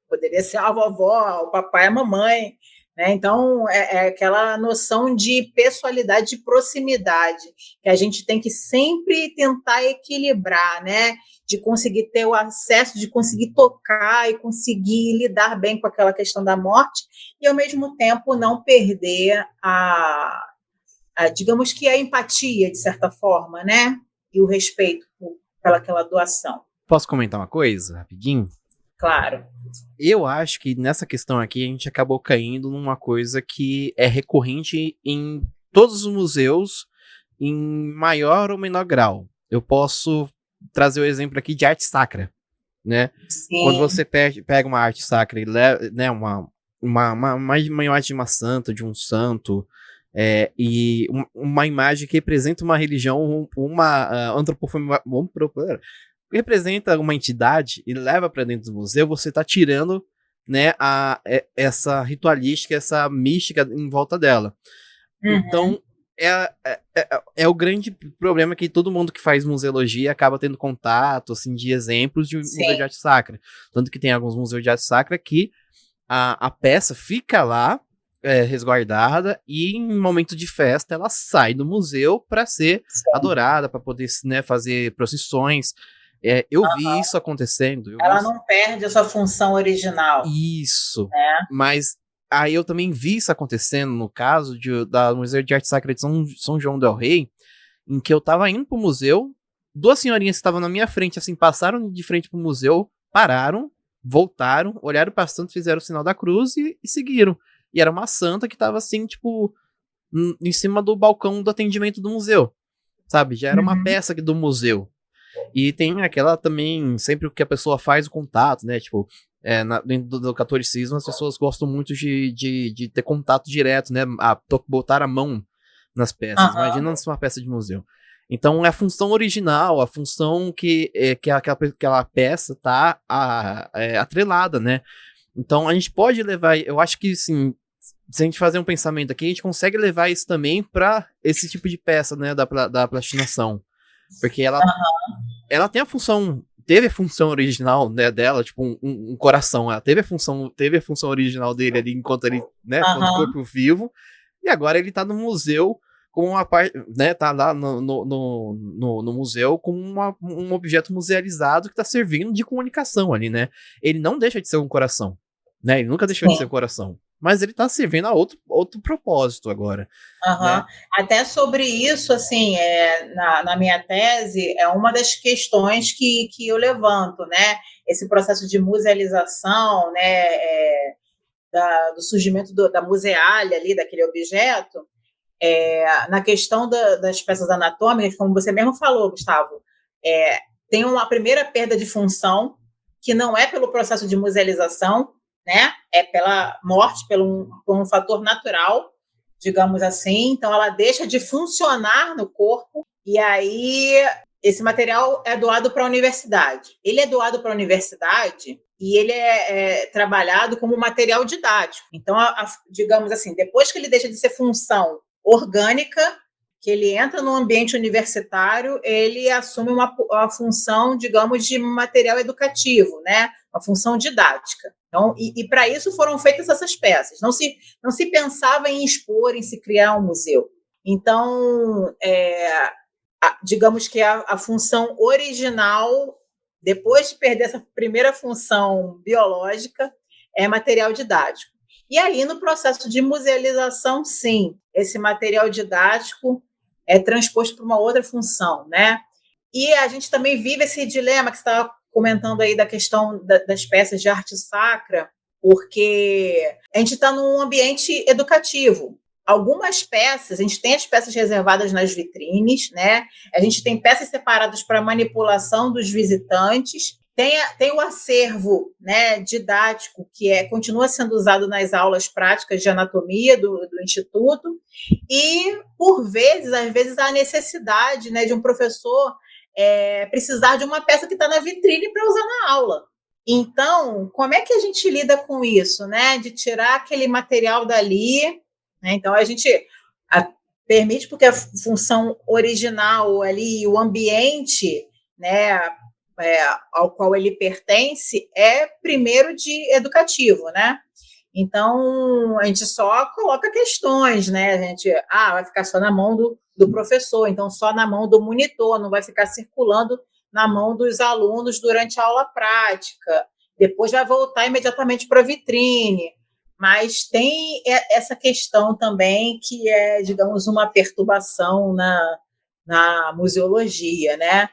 Poderia ser a vovó, o papai, a mamãe, né? Então, é aquela noção de pessoalidade, de proximidade, que a gente tem que sempre tentar equilibrar, né? De conseguir ter o acesso, de conseguir tocar e conseguir lidar bem com aquela questão da morte e, ao mesmo tempo, não perder digamos que a empatia, de certa forma, né? E o respeito pelaquela doação.
Posso comentar uma coisa, rapidinho?
Claro.
Eu acho que nessa questão aqui a gente acabou caindo numa coisa que é recorrente em todos os museus, em maior ou menor grau. Eu posso trazer o exemplo aqui de arte sacra, né?
Sim.
Quando você pega uma arte sacra e leva, né, uma imagem de uma santa, de um santo, e uma imagem que representa uma religião, uma representa uma entidade e leva para dentro do museu, você está tirando, né, essa ritualística, essa mística em volta dela.
Uhum.
Então, é o grande problema que todo mundo que faz museologia acaba tendo contato, assim, de exemplos de museu de arte sacra. Tanto que tem alguns museus de arte sacra que a peça fica lá, resguardada, e em momento de festa ela sai do museu para ser adorada, para poder, né, fazer procissões. Eu vi isso acontecendo.
Ela não perde a sua função original.
Isso.
Né?
Mas aí eu também vi isso acontecendo no caso da Museu de Arte Sacra de São João del Rei, em que eu tava indo pro museu, duas senhorinhas que estavam na minha frente, assim, passaram de frente pro museu, pararam, voltaram, olharam pra santa, fizeram o sinal da cruz e seguiram. E era uma santa que tava assim, tipo, em cima do balcão do atendimento do museu, sabe? Já era uma peça do museu. E tem aquela também, sempre que a pessoa faz o contato, né? Tipo, dentro do catolicismo, as pessoas gostam muito de ter contato direto, né? Botar a mão nas peças. Imagina se uma peça de museu. Então, é a função original, a função que aquela peça tá atrelada, né? Então, a gente pode levar, eu acho que, assim, se a gente fazer um pensamento aqui, a gente consegue levar isso também para esse tipo de peça, né? Da plastinação. Porque ela tem teve a função original, né, dela, tipo um coração. Ela teve a função original dele ali enquanto ele, né, enquanto corpo vivo. E agora ele tá no museu como uma parte, né, tá lá no museu como um objeto musealizado que tá servindo de comunicação ali, né. Ele não deixa de ser um coração, né, ele nunca deixou de ser um coração. Mas ele tá servindo a outro propósito agora. Né?
Até sobre isso, assim, na minha tese, é uma das questões que eu levanto, né? Esse processo de musealização, né? Do surgimento da musealha ali, daquele objeto, na questão das peças anatômicas, como você mesmo falou, Gustavo, tem uma primeira perda de função, que não é pelo processo de musealização, né? É pela morte, por um fator natural, digamos assim. Então, ela deixa de funcionar no corpo e aí esse material é doado para a universidade. Ele é doado para a universidade e ele é trabalhado como material didático. Então, digamos assim, depois que ele deixa de ser função orgânica, que ele entra no ambiente universitário, ele assume uma função, digamos, de material educativo, né? Uma função didática. Então, e para isso foram feitas essas peças. Não se pensava em expor, em se criar um museu. Então, digamos que a função original, depois de perder essa primeira função biológica, é material didático. E aí, no processo de musealização, sim, esse material didático é transposto para uma outra função, né? E a gente também vive esse dilema que você estava comentando aí da questão das peças de arte sacra, porque a gente está num ambiente educativo. Algumas peças, a gente tem as peças reservadas nas vitrines, né? A gente tem peças separadas para manipulação dos visitantes, tem o acervo, né, didático, que continua sendo usado nas aulas práticas de anatomia do Instituto, e, às vezes, há necessidade, né, de um professor precisar de uma peça que está na vitrine para usar na aula. Então, como é que a gente lida com isso, né? De tirar aquele material dali, né? Então, a gente permite, porque a função original ali, o ambiente, né, ao qual ele pertence, é primeiro de educativo, né? Então, a gente só coloca questões, né? A gente vai ficar só na mão do professor, então só na mão do monitor, não vai ficar circulando na mão dos alunos durante a aula prática. Depois vai voltar imediatamente para a vitrine. Mas tem essa questão também que é, digamos, uma perturbação na museologia, né?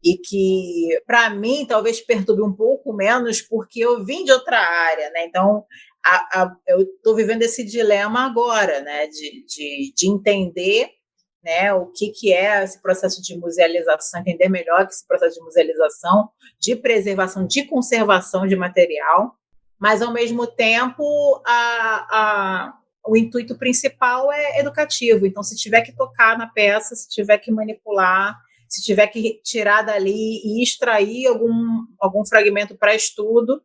E que, para mim, talvez perturbe um pouco menos, porque eu vim de outra área, né? Então, eu estou vivendo esse dilema agora, né? De entender, né, o que é esse processo de musealização, entender melhor que esse processo de musealização, de preservação, de conservação de material, mas, ao mesmo tempo, o intuito principal é educativo. Então, se tiver que tocar na peça, se tiver que manipular, se tiver que tirar dali e extrair algum fragmento para estudo,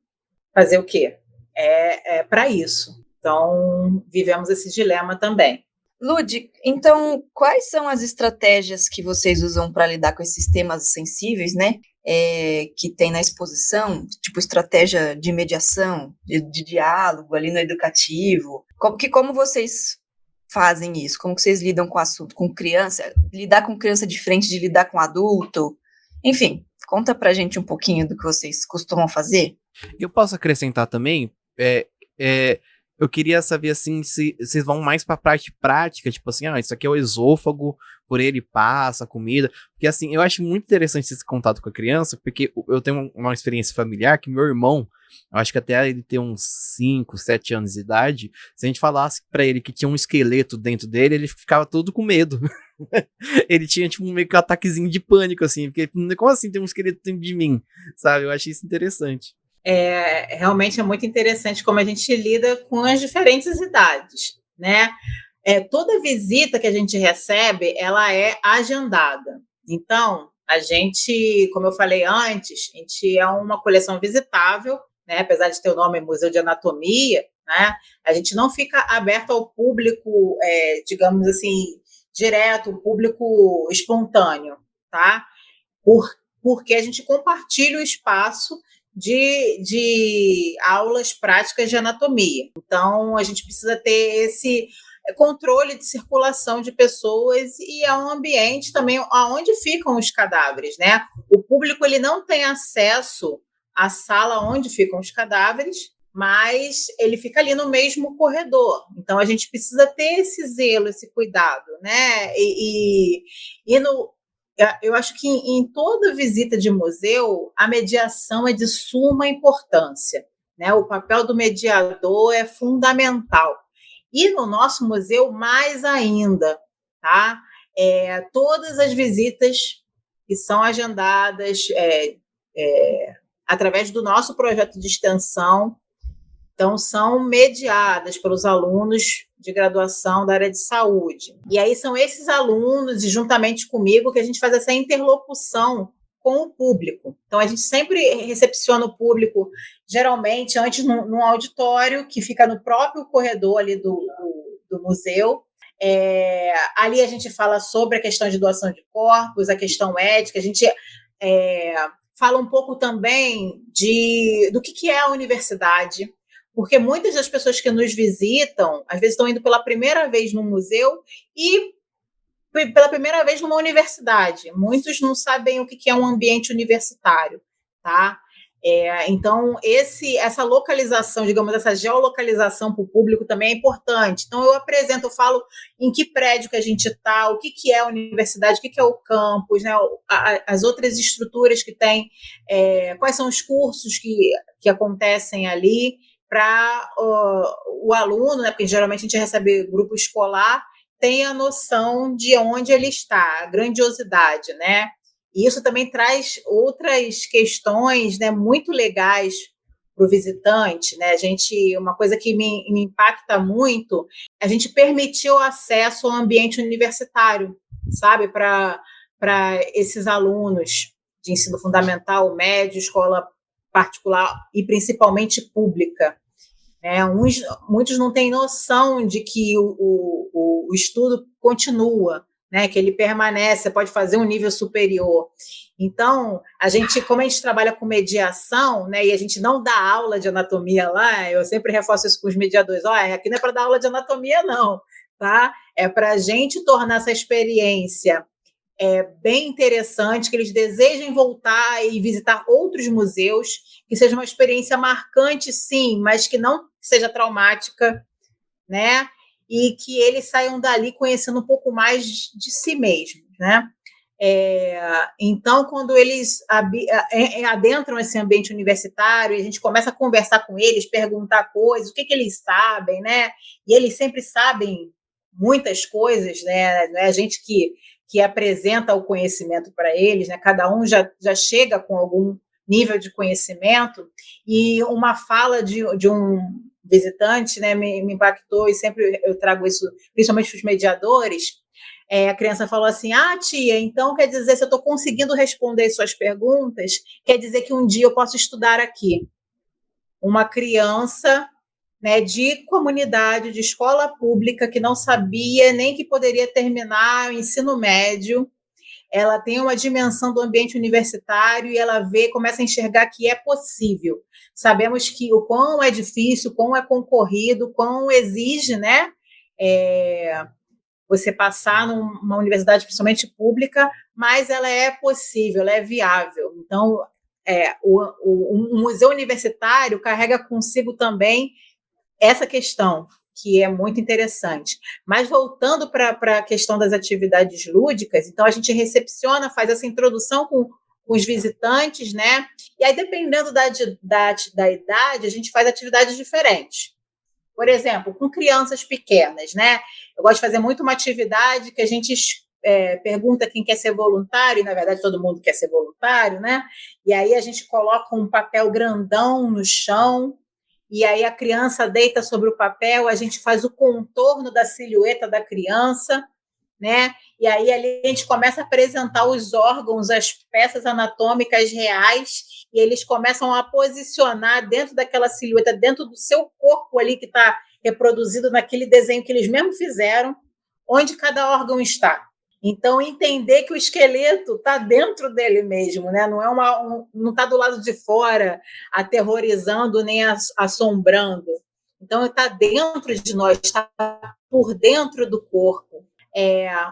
fazer o quê? É para isso. Então, vivemos esse dilema também.
Lud, então, quais são as estratégias que vocês usam para lidar com esses temas sensíveis, né? Que tem na exposição, tipo estratégia de mediação, de diálogo ali no educativo? Como vocês fazem isso? Como que vocês lidam com o assunto? Com criança? Lidar com criança diferente de lidar com adulto? Enfim, conta pra gente um pouquinho do que vocês costumam fazer.
Eu posso acrescentar também, eu queria saber, assim, se vocês vão mais pra parte prática, tipo assim, isso aqui é o esôfago, por ele passa a comida, porque assim, eu acho muito interessante esse contato com a criança, porque eu tenho uma experiência familiar que meu irmão, eu acho que até ele ter uns 5, 7 anos de idade, se a gente falasse pra ele que tinha um esqueleto dentro dele, ele ficava todo com medo. Ele tinha, tipo, meio que um ataquezinho de pânico, assim, porque como assim tem um esqueleto dentro de mim, sabe? Eu achei isso interessante.
Realmente é muito interessante como a gente lida com as diferentes idades, né? Toda visita que a gente recebe, ela é agendada. Então, a gente, como eu falei antes, a gente é uma coleção visitável, né? Apesar de ter o nome Museu de Anatomia, né? A gente não fica aberto ao público, digamos assim, direto, público espontâneo, tá? Porque a gente compartilha o espaço de aulas práticas de anatomia. Então, a gente precisa ter esse controle de circulação de pessoas e é um ambiente também onde ficam os cadáveres, né? O público ele não tem acesso à sala onde ficam os cadáveres, mas ele fica ali no mesmo corredor. Então, a gente precisa ter esse zelo, esse cuidado, né? Eu acho que em toda visita de museu, a mediação é de suma importância, né? O papel do mediador é fundamental. E no nosso museu, mais ainda, tá? Todas as visitas que são agendadas através do nosso projeto de extensão, então, são mediadas pelos alunos de graduação da área de saúde. E aí são esses alunos, e juntamente comigo, que a gente faz essa interlocução com o público. Então, a gente sempre recepciona o público, geralmente, antes num auditório, que fica no próprio corredor ali do museu. Ali a gente fala sobre a questão de doação de corpos, a questão ética, a gente fala um pouco também do que é a universidade, porque muitas das pessoas que nos visitam, às vezes estão indo pela primeira vez no museu e pela primeira vez numa universidade. Muitos não sabem o que é um ambiente universitário, tá? Então, essa localização, digamos, essa geolocalização para o público também é importante. Então, eu falo em que prédio que a gente está, o que é a universidade, o que é o campus, né, as outras estruturas que tem, quais são os cursos que acontecem ali, para o aluno, né, porque geralmente a gente recebe grupo escolar, tenha a noção de onde ele está, a grandiosidade, né? E isso também traz outras questões, né, muito legais para o visitante, né? Uma coisa que me impacta muito, a gente permitiu acesso ao ambiente universitário, sabe, para esses alunos de ensino fundamental, médio, escola particular e principalmente pública. Muitos não têm noção de que o estudo continua, né, que ele permanece, você pode fazer um nível superior. Então, como a gente trabalha com mediação, né, e a gente não dá aula de anatomia lá, eu sempre reforço isso com os mediadores, aqui não é para dar aula de anatomia não, tá? É para a gente tornar essa experiência bem interessante, que eles desejem voltar e visitar outros museus, que seja uma experiência marcante, sim, mas que não seja traumática, né? E que eles saiam dali conhecendo um pouco mais de si mesmos, né? Então, quando eles adentram esse ambiente universitário, e a gente começa a conversar com eles, perguntar coisas, o que eles sabem, né? E eles sempre sabem muitas coisas, né? Não é a gente que apresenta o conhecimento para eles, né? Cada um já chega com algum nível de conhecimento, e uma fala de um visitante, né, me impactou, e sempre eu trago isso, principalmente para os mediadores. A criança falou assim: tia, então quer dizer, se eu estou conseguindo responder suas perguntas, quer dizer que um dia eu posso estudar aqui. Uma criança, né, de comunidade, de escola pública, que não sabia nem que poderia terminar o ensino médio, ela tem uma dimensão do ambiente universitário e ela começa a enxergar que é possível. Sabemos que o quão é difícil, o quão é concorrido, o quão exige, né, você passar numa universidade, principalmente pública, mas ela é possível, ela é viável. Então, o museu universitário carrega consigo também essa questão, que é muito interessante. Mas voltando para a questão das atividades lúdicas, então a gente recepciona, faz essa introdução com os visitantes, né? E aí, dependendo da idade, a gente faz atividades diferentes. Por exemplo, com crianças pequenas, né? Eu gosto de fazer muito uma atividade que a gente pergunta quem quer ser voluntário, e na verdade todo mundo quer ser voluntário, né? E aí a gente coloca um papel grandão no chão, e aí a criança deita sobre o papel, a gente faz o contorno da silhueta da criança, né? E aí ali a gente começa a apresentar os órgãos, as peças anatômicas reais, e eles começam a posicionar dentro daquela silhueta, dentro do seu corpo ali que está reproduzido naquele desenho que eles mesmo fizeram, onde cada órgão está. Então, entender que o esqueleto está dentro dele mesmo, né? Não está do lado de fora, aterrorizando nem assombrando. Então, está dentro de nós, está por dentro do corpo.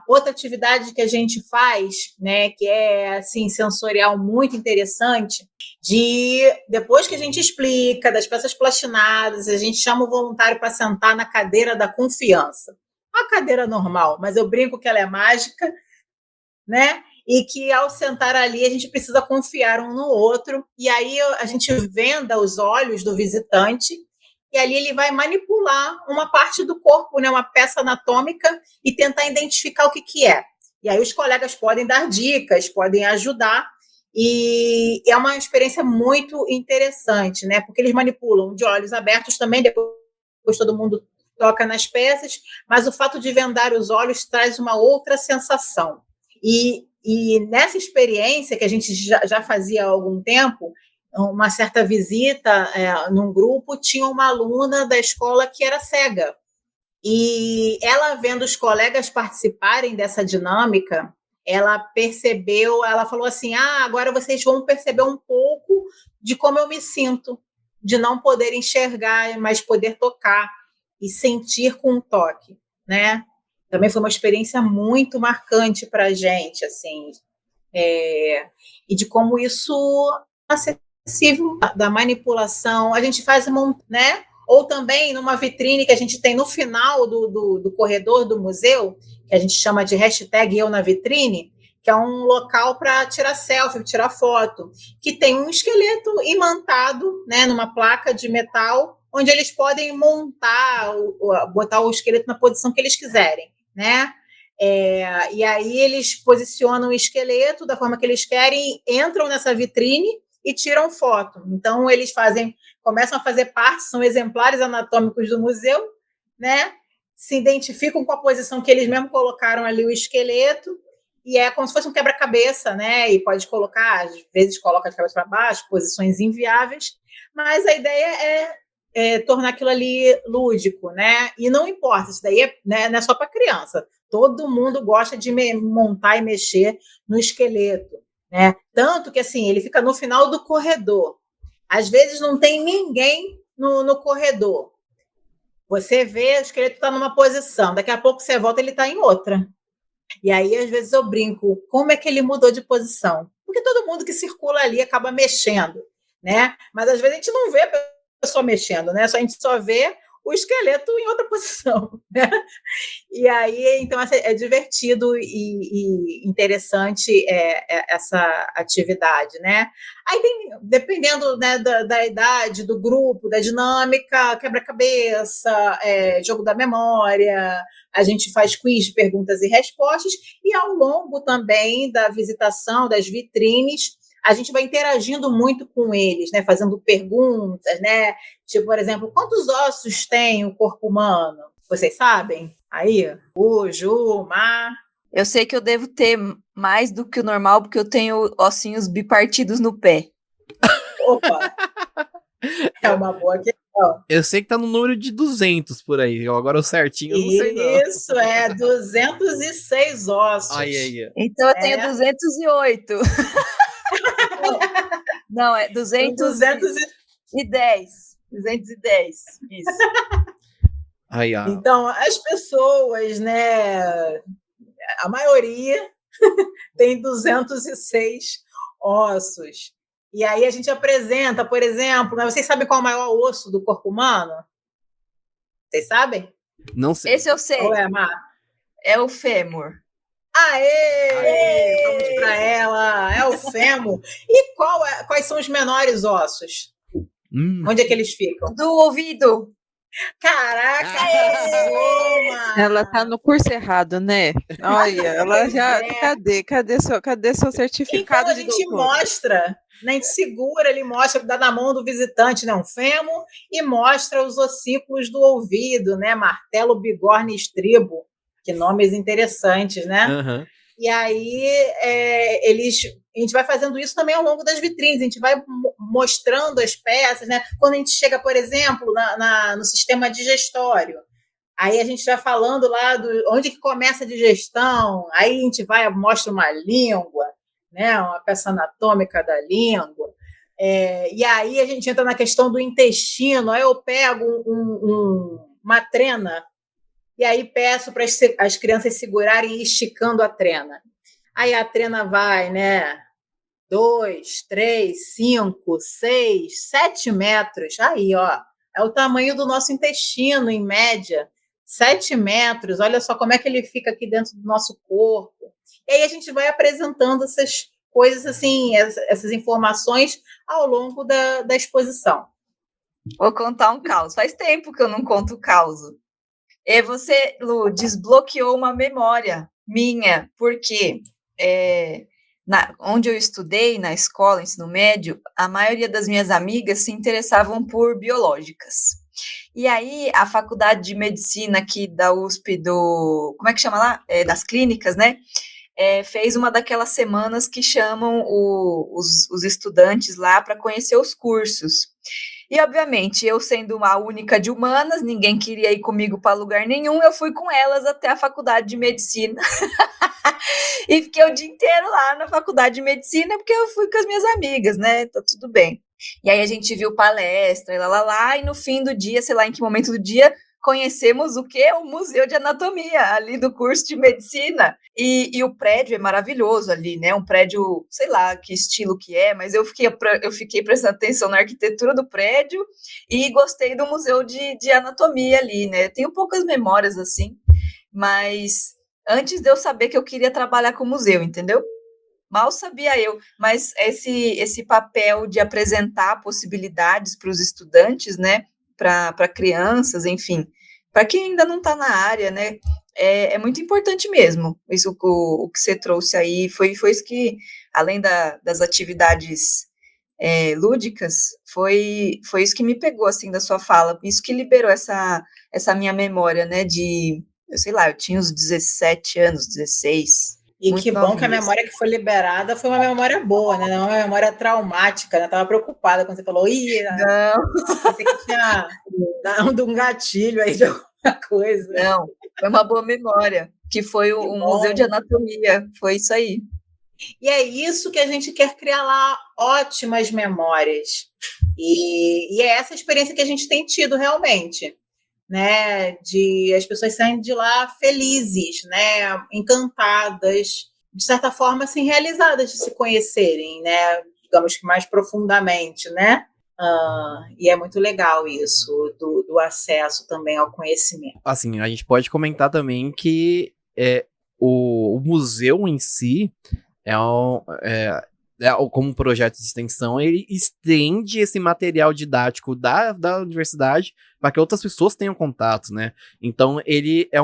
Outra atividade que a gente faz, né, que é assim, sensorial muito interessante, depois que a gente explica das peças plastinadas, a gente chama o voluntário para sentar na cadeira da confiança. A cadeira normal, mas eu brinco que ela é mágica, né? E que ao sentar ali a gente precisa confiar um no outro, e aí a gente venda os olhos do visitante, e ali ele vai manipular uma parte do corpo, né, uma peça anatômica, e tentar identificar o que é. E aí os colegas podem dar dicas, podem ajudar, e é uma experiência muito interessante, né? Porque eles manipulam de olhos abertos também, depois todo mundo toca nas peças, mas o fato de vendar os olhos traz uma outra sensação. E nessa experiência que a gente já fazia há algum tempo, uma certa visita num grupo, tinha uma aluna da escola que era cega. E ela, vendo os colegas participarem dessa dinâmica, ela percebeu, ela falou assim: agora vocês vão perceber um pouco de como eu me sinto, de não poder enxergar, mas poder tocar e sentir com o toque, né? Também foi uma experiência muito marcante para a gente, assim, e de como isso possível da manipulação. A gente faz, né? Ou também numa vitrine que a gente tem no final do corredor do museu, que a gente chama de hashtag Eu na Vitrine, que é um local para tirar selfie, tirar foto, que tem um esqueleto imantado, né, numa placa de metal, onde eles podem montar, botar o esqueleto na posição que eles quiserem, né? E aí eles posicionam o esqueleto da forma que eles querem, entram nessa vitrine e tiram foto. Então eles começam a fazer parte, são exemplares anatômicos do museu, né? Se identificam com a posição que eles mesmos colocaram ali o esqueleto, e é como se fosse um quebra-cabeça, né? E pode colocar, às vezes coloca de cabeça para baixo, posições inviáveis, mas a ideia é tornar aquilo ali lúdico, né? E não importa, isso daí né, não é só para criança. Todo mundo gosta de montar e mexer no esqueleto, né? Tanto que assim, ele fica no final do corredor. Às vezes não tem ninguém no corredor. Você vê, o esqueleto está numa posição, daqui a pouco você volta, ele está em outra. E aí, às vezes, eu brinco, como é que ele mudou de posição? Porque todo mundo que circula ali acaba mexendo, né? Mas às vezes a gente não vê a pessoa mexendo, né? A gente só vê o esqueleto em outra posição, né? E aí, então, é divertido e interessante essa atividade, né? Aí tem, dependendo né, da idade, do grupo, da dinâmica, quebra-cabeça, jogo da memória, a gente faz quiz de perguntas e respostas, e ao longo também da visitação das vitrines, a gente vai interagindo muito com eles, né? Fazendo perguntas, né? Tipo, por exemplo, quantos ossos tem o corpo humano? Vocês sabem? Aí, o Ju, Mar.
Eu sei que eu devo ter mais do que o normal, porque eu tenho ossinhos bipartidos no pé.
Opa! É uma boa questão.
Eu sei que tá no número de 200 por aí. Agora o certinho eu não sei não.
Isso, 206 ossos.
Aí.
Então eu tenho 208. Não, é 210. 210, isso.
Aí,
Então, as pessoas, né, a maioria tem 206 ossos. E aí a gente apresenta, por exemplo, né, vocês sabem qual é o maior osso do corpo humano? Vocês sabem?
Não sei.
Esse eu sei.
Qual é, Mar?
É o fêmur.
Aê! Vamos para ela! É o fêmur. E quais são os menores ossos? Onde é que eles ficam?
Do ouvido.
Caraca!
Ela tá no curso errado, né? Olha, ela já. Cadê seu certificado?
Então a gente mostra, né, a gente segura, ele mostra, dá na mão do visitante, né, um fêmur, e mostra os ossículos do ouvido, né? Martelo, bigorna e estribo. Que nomes interessantes, né?
Uhum.
E aí a gente vai fazendo isso também ao longo das vitrines, a gente vai mostrando as peças, né? Quando a gente chega, por exemplo, no sistema digestório, aí a gente vai falando lá onde que começa a digestão, aí a gente mostra uma língua, né? Uma peça anatômica da língua, e aí a gente entra na questão do intestino, aí eu pego uma trena, e aí peço para as crianças segurarem e esticando a trena. Aí a trena vai, né? 2, 3, 5, 6, 7 metros. Aí, ó, é o tamanho do nosso intestino, em média. 7 metros. Olha só como é que ele fica aqui dentro do nosso corpo. E aí a gente vai apresentando essas coisas, assim, essas informações ao longo da exposição.
Vou contar um caos. Faz tempo que eu não conto caos. E você, Lu, desbloqueou uma memória minha, porque onde eu estudei, na escola, ensino médio, a maioria das minhas amigas se interessavam por biológicas. E aí, a faculdade de medicina aqui da USP, como é que chama lá? Das clínicas, né? Fez uma daquelas semanas que chamam os estudantes lá para conhecer os cursos. E, obviamente, eu sendo uma única de humanas, ninguém queria ir comigo para lugar nenhum, eu fui com elas até a faculdade de medicina. E fiquei o dia inteiro lá na faculdade de medicina, porque eu fui com as minhas amigas, né? Tá tudo bem. E aí a gente viu palestra, e no fim do dia, sei lá em que momento do dia, conhecemos o quê? O Museu de Anatomia, ali do curso de Medicina. E o prédio é maravilhoso ali, né? Um prédio, sei lá que estilo que é, mas eu fiquei prestando atenção na arquitetura do prédio e gostei do Museu de Anatomia ali, né? Tenho poucas memórias, assim, mas antes de eu saber que eu queria trabalhar com museu, entendeu? Mal sabia eu, mas esse papel de apresentar possibilidades para os estudantes, né, para crianças, enfim, para quem ainda não está na área, né, é muito importante mesmo. Isso o que você trouxe aí foi isso que, além das atividades lúdicas, foi isso que me pegou, assim, da sua fala, isso que liberou essa minha memória, né, eu sei lá, eu tinha uns 17 anos, 16.
E
muito
que bom que a
novinha.
memória que foi liberada foi uma memória boa, né? Não uma memória traumática, né? Eu estava preocupada quando você falou, pensei que tinha dado um gatilho aí de alguma coisa.
Não, foi uma boa memória, que foi o Museu de Anatomia, foi isso aí.
E é isso que a gente quer criar lá, ótimas memórias. E é essa experiência que a gente tem tido realmente, né? De as pessoas saírem de lá felizes, né? Encantadas, de certa forma, assim, realizadas de se conhecerem, né? Digamos que mais profundamente, né? E é muito legal isso, do acesso também ao conhecimento.
Assim, a gente pode comentar também que o museu em si como projeto de extensão, ele estende esse material didático da universidade para que outras pessoas tenham contato, né? Então, ele é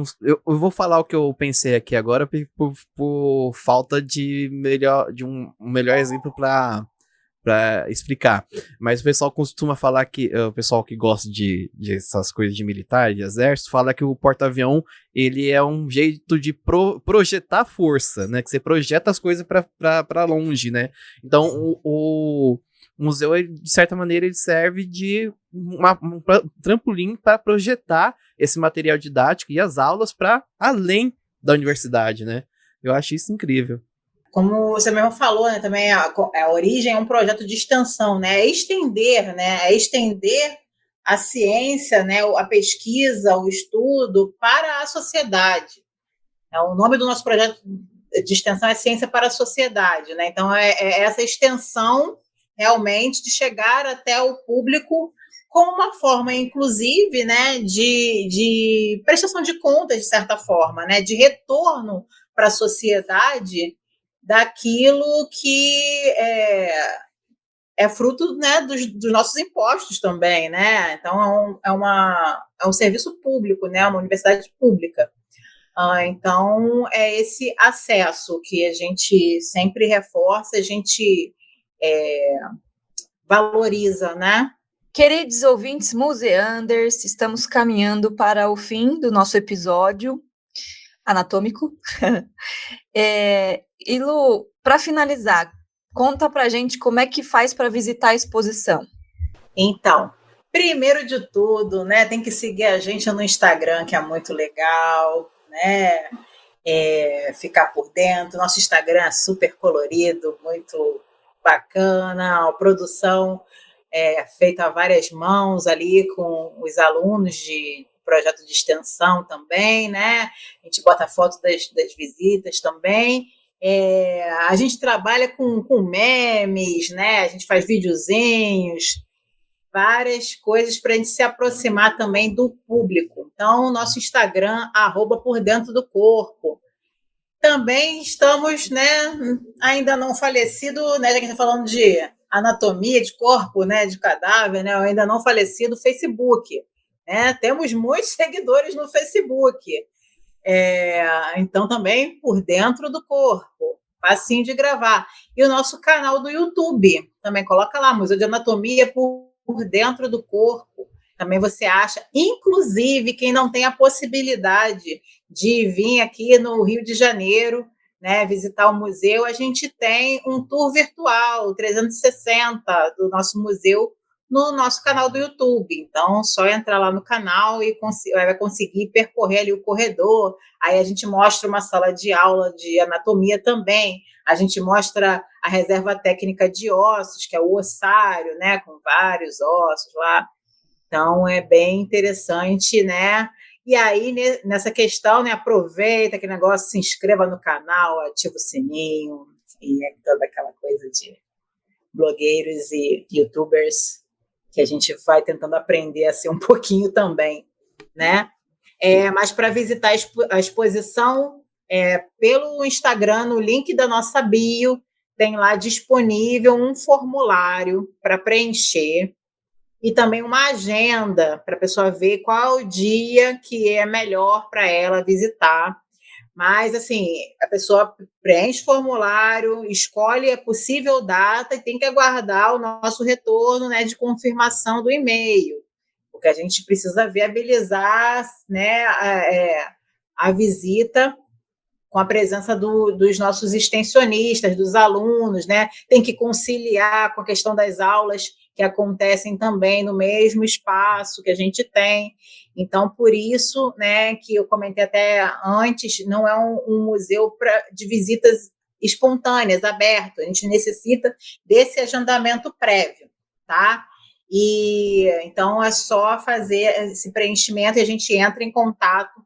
eu vou falar o que eu pensei aqui agora por falta de um melhor exemplo para explicar. Mas o pessoal costuma falar que o pessoal que gosta de essas coisas de militar, de exército, fala que o porta-avião ele é um jeito de projetar força, né? Que você projeta as coisas para longe, né? Então o museu, de certa maneira, ele serve de um trampolim para projetar esse material didático e as aulas para além da universidade, né? Eu acho isso incrível.
Como você mesmo falou, né, também a origem é um projeto de extensão, né? É estender a ciência, né, a pesquisa, o estudo para a sociedade. O nome do nosso projeto de extensão é Ciência para a Sociedade, né? Então, é essa extensão realmente de chegar até o público como uma forma, inclusive, né, de prestação de contas, de certa forma, né, de retorno para a sociedade daquilo que é fruto, né, dos nossos impostos também, né? Então é um serviço público, né? Uma universidade pública. Então é esse acesso que a gente sempre reforça, a gente valoriza, né?
Queridos ouvintes museanders, estamos caminhando para o fim do nosso episódio anatômico. E Lu, para finalizar, conta pra gente como é que faz para visitar a exposição.
Então, primeiro de tudo, né, tem que seguir a gente no Instagram, que é muito legal, né? Ficar por dentro. Nosso Instagram é super colorido, muito bacana, a produção feita a várias mãos ali com os alunos de projeto de extensão também, né? A gente bota foto das visitas também. A gente trabalha com memes, né? A gente faz videozinhos, várias coisas para a gente se aproximar também do público. Então, nosso Instagram, @pordentro-do-corpo. Também estamos, né, ainda não falecido, né, já que a gente está falando de anatomia de corpo, né, de cadáver, né, ainda não falecido Facebook. Né? Temos muitos seguidores no Facebook. Então, também por dentro do corpo, facinho de gravar. E o nosso canal do YouTube, também coloca lá, Museu de Anatomia por dentro do corpo. Também você acha, inclusive, quem não tem a possibilidade de vir aqui no Rio de Janeiro, né, visitar o museu, a gente tem um tour virtual 360 do nosso museu no nosso canal do YouTube. Então, só entrar lá no canal e vai conseguir percorrer ali o corredor. Aí a gente mostra uma sala de aula de anatomia também. A gente mostra a reserva técnica de ossos, que é o ossário, né, com vários ossos lá. Então, é bem interessante, né? E aí, nessa questão, né, aproveita aquele negócio, se inscreva no canal, ativa o sininho, e é toda aquela coisa de blogueiros e youtubers que a gente vai tentando aprender a ser um pouquinho também, né? Mas para visitar a exposição, pelo Instagram, no link da nossa bio, tem lá disponível um formulário para preencher e também uma agenda para a pessoa ver qual o dia que é melhor para ela visitar. Mas, assim, a pessoa preenche o formulário, escolhe a possível data e tem que aguardar o nosso retorno, né, de confirmação do e-mail, porque a gente precisa viabilizar, né, a visita com a presença dos nossos extensionistas, dos alunos, né? Tem que conciliar com a questão das aulas que acontecem também no mesmo espaço que a gente tem. Então, por isso, né, que eu comentei até antes, não é um museu de visitas espontâneas, aberto. A gente necessita desse agendamento prévio, tá? E então é só fazer esse preenchimento e a gente entra em contato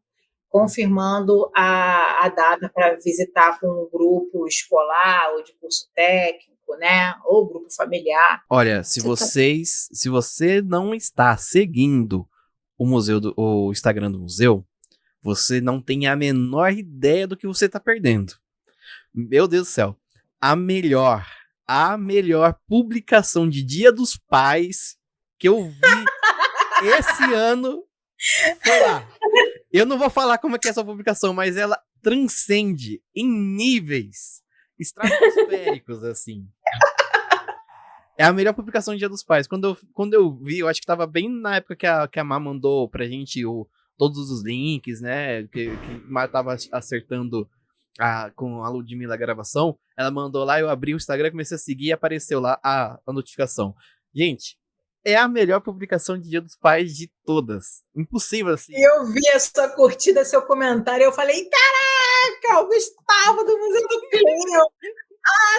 confirmando a data para visitar com um grupo escolar ou de curso técnico, né? Ou grupo familiar.
Olha, se você não está seguindo o Instagram do museu, você não tem a menor ideia do que você está perdendo. Meu Deus do céu. A melhor publicação de Dia dos Pais que eu vi esse ano foi lá. Eu não vou falar como é que é essa publicação, mas ela transcende em níveis estratosféricos, assim. É a melhor publicação de Dia dos Pais. Quando eu vi, eu acho que tava bem na época que a Má mandou pra gente todos os links, né? Que Má tava acertando com a Ludmilla a gravação. Ela mandou lá, eu abri o Instagram, comecei a seguir e apareceu lá a notificação. Gente, é a melhor publicação de Dia dos Pais de todas. Impossível, assim.
Eu vi a sua curtida, seu comentário, eu falei, caraca, o Gustavo do Museu do Clio.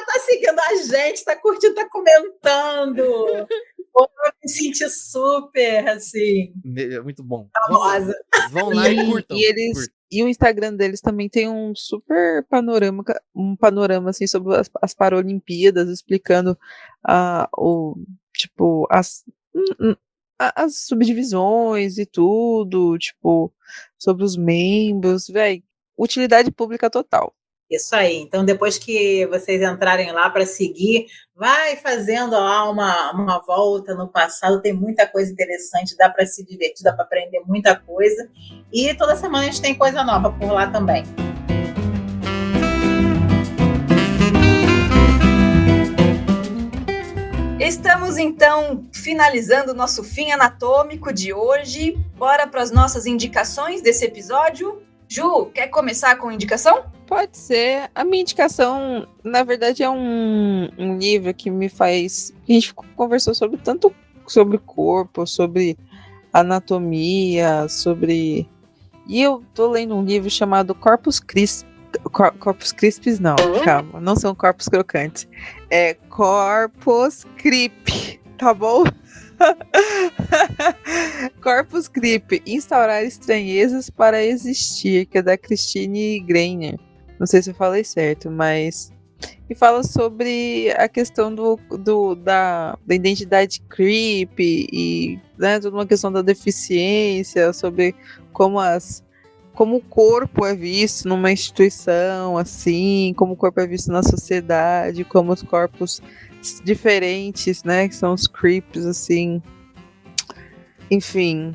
Tá seguindo a gente, tá curtindo, tá comentando. Eu me senti super, assim.
Muito bom.
Famosa.
Vão lá e curtam.
E o Instagram deles também tem um super panorama assim, sobre as Paralimpíadas, explicando as subdivisões e tudo, tipo, sobre os membros, velho, utilidade pública total.
Isso aí. Então, depois que vocês entrarem lá para seguir, vai fazendo lá uma volta no passado. Tem muita coisa interessante, dá para se divertir, dá para aprender muita coisa. E toda semana a gente tem coisa nova por lá também.
Estamos, então, finalizando o nosso fim anatômico de hoje. Bora para as nossas indicações desse episódio. Ju, quer começar com indicação?
Pode ser. A minha indicação, na verdade, é um livro que me faz... A gente conversou sobre corpo, sobre anatomia, sobre... E eu tô lendo um livro chamado Corpus Christi. Corpus Crispis, não, calma, não são corpos crocantes. É Corpus Crip, tá bom? Corpus Crip, Instaurar Estranhezas para Existir, que é da Christine Greiner. Não sei se eu falei certo, mas... E fala sobre a questão da identidade creep e, né, toda uma questão da deficiência, sobre como o corpo é visto numa instituição, assim, como o corpo é visto na sociedade, como os corpos diferentes, né, que são os creeps, assim. Enfim,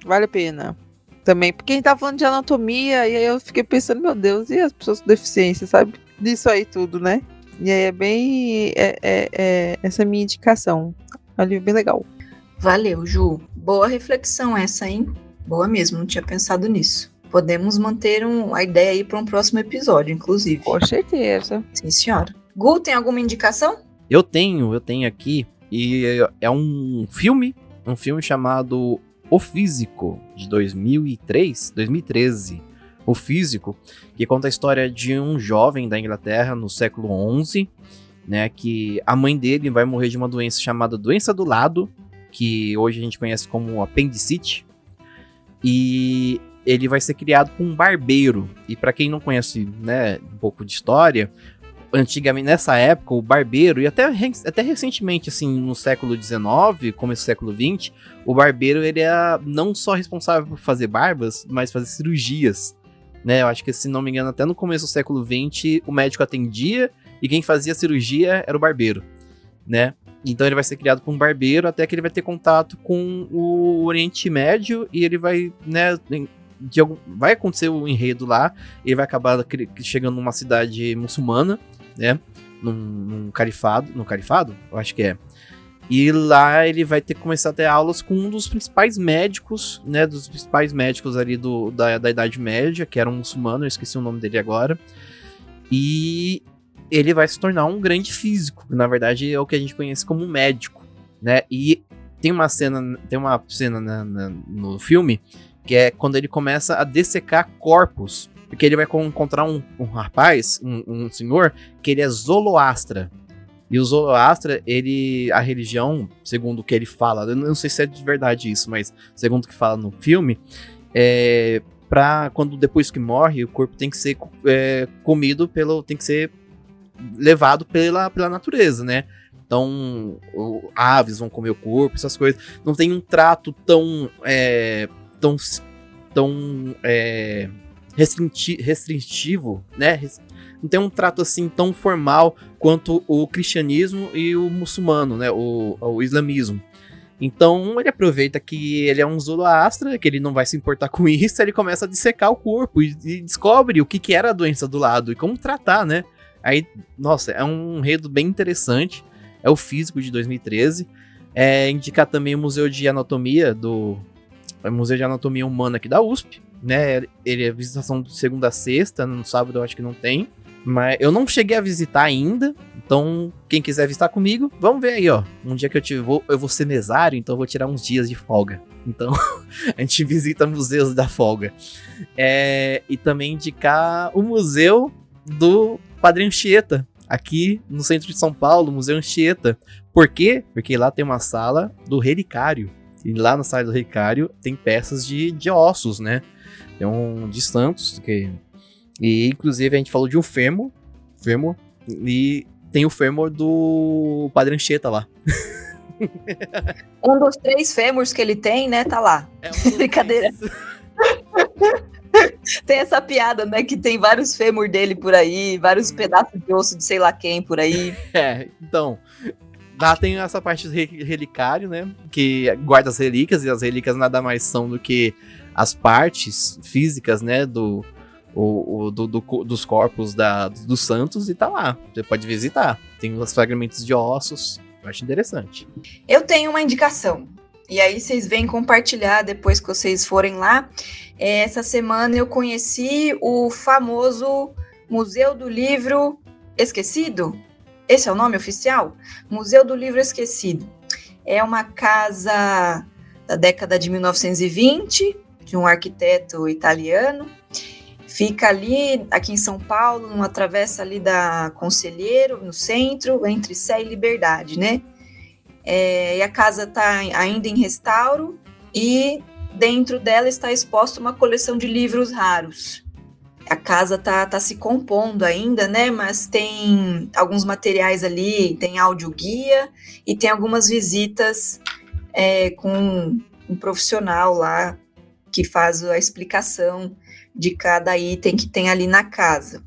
vale a pena. Também, porque a gente tava falando de anatomia, e aí eu fiquei pensando, meu Deus, e as pessoas com deficiência, sabe? Disso aí tudo, né? E aí é bem... essa é a minha indicação. É um livro bem legal.
Valeu, Ju. Boa reflexão essa, hein? Boa mesmo, não tinha pensado nisso. Podemos manter a ideia aí para um próximo episódio, inclusive.
Com certeza.
Sim, senhora. Gu, tem alguma indicação?
Eu tenho aqui, E é um filme chamado O Físico, de 2013. O Físico, que conta a história de um jovem da Inglaterra no século XI, né, que a mãe dele vai morrer de uma doença chamada doença do lado, que hoje a gente conhece como apendicite, e ele vai ser criado por um barbeiro. E para quem não conhece, né, um pouco de história, antigamente, nessa época, o barbeiro, e até recentemente, assim, no século XIX, começo do século XX, o barbeiro, ele é não só responsável por fazer barbas, mas fazer cirurgias, né? Eu acho que, se não me engano, até no começo do século XX, o médico atendia e quem fazia a cirurgia era o barbeiro, né? Então ele vai ser criado por um barbeiro até que ele vai ter contato com o Oriente Médio e ele vai, né, vai acontecer o enredo lá, ele vai acabar chegando numa cidade muçulmana, né, num califado, eu acho que é. E lá ele vai ter que começar a ter aulas com um dos principais médicos, né, dos principais médicos ali da Idade Média, que era um muçulmano, eu esqueci o nome dele agora. E ele vai se tornar um grande físico, que na verdade é o que a gente conhece como médico, né? E tem uma cena no filme que é quando ele começa a dessecar corpos, porque ele vai encontrar um rapaz, um senhor, que ele é Zoroastra. E o Zoroastra, a religião, segundo o que ele fala, eu não sei se é de verdade isso, mas segundo o que fala no filme, depois que morre, o corpo tem que ser comido tem que ser levado pela natureza, né? Então, aves vão comer o corpo, essas coisas. Não tem um trato tão restritivo, né? Não tem um trato assim tão formal quanto o cristianismo e o muçulmano, né? O islamismo. Então ele aproveita que ele é um Zoroastra, que ele não vai se importar com isso, ele começa a dissecar o corpo e descobre o que era a doença do lado e como tratar, né? Aí, nossa, é um enredo bem interessante. É o Físico, de 2013. Indicar também o Museu de Anatomia Museu de Anatomia Humana aqui da USP, né? Ele é visitação de segunda a sexta, no sábado eu acho que não tem. Mas eu não cheguei a visitar ainda, então quem quiser visitar comigo, vamos ver aí, ó. Um dia que eu vou ser mesário, então eu vou tirar uns dias de folga. Então a gente visita museus da folga. E também indicar o Museu do Padre Anchieta, aqui no centro de São Paulo, Museu Anchieta. Por quê? Porque lá tem uma sala do relicário. E lá na sala do relicário tem peças de ossos, né? Tem de santos, e inclusive a gente falou de um fêmur, e tem o fêmur do Padre Anchieta lá.
Um dos 3 fêmurs que ele tem, né, tá lá. Brincadeira. Tem essa piada, né, que tem vários fêmur dele por aí, vários pedaços de osso de sei lá quem por aí.
Então, lá tem essa parte do relicário, né, que guarda as relíquias, e as relíquias nada mais são do que as partes físicas, né, dos corpos dos santos, e tá lá. Você pode visitar. Tem os fragmentos de ossos, eu acho interessante.
Eu tenho uma indicação. E aí vocês vêm compartilhar depois que vocês forem lá. Essa semana eu conheci o famoso Museu do Livro Esquecido. Esse é o nome oficial? Museu do Livro Esquecido. É uma casa da década de 1920, de um arquiteto italiano. Fica ali, aqui em São Paulo, numa travessa ali da Conselheiro, no centro, entre Sé e Liberdade, né? E a casa está ainda em restauro e dentro dela está exposta uma coleção de livros raros. A casa tá se compondo ainda, né? Mas tem alguns materiais ali, tem audioguia e tem algumas visitas com um profissional lá que faz a explicação de cada item que tem ali na casa.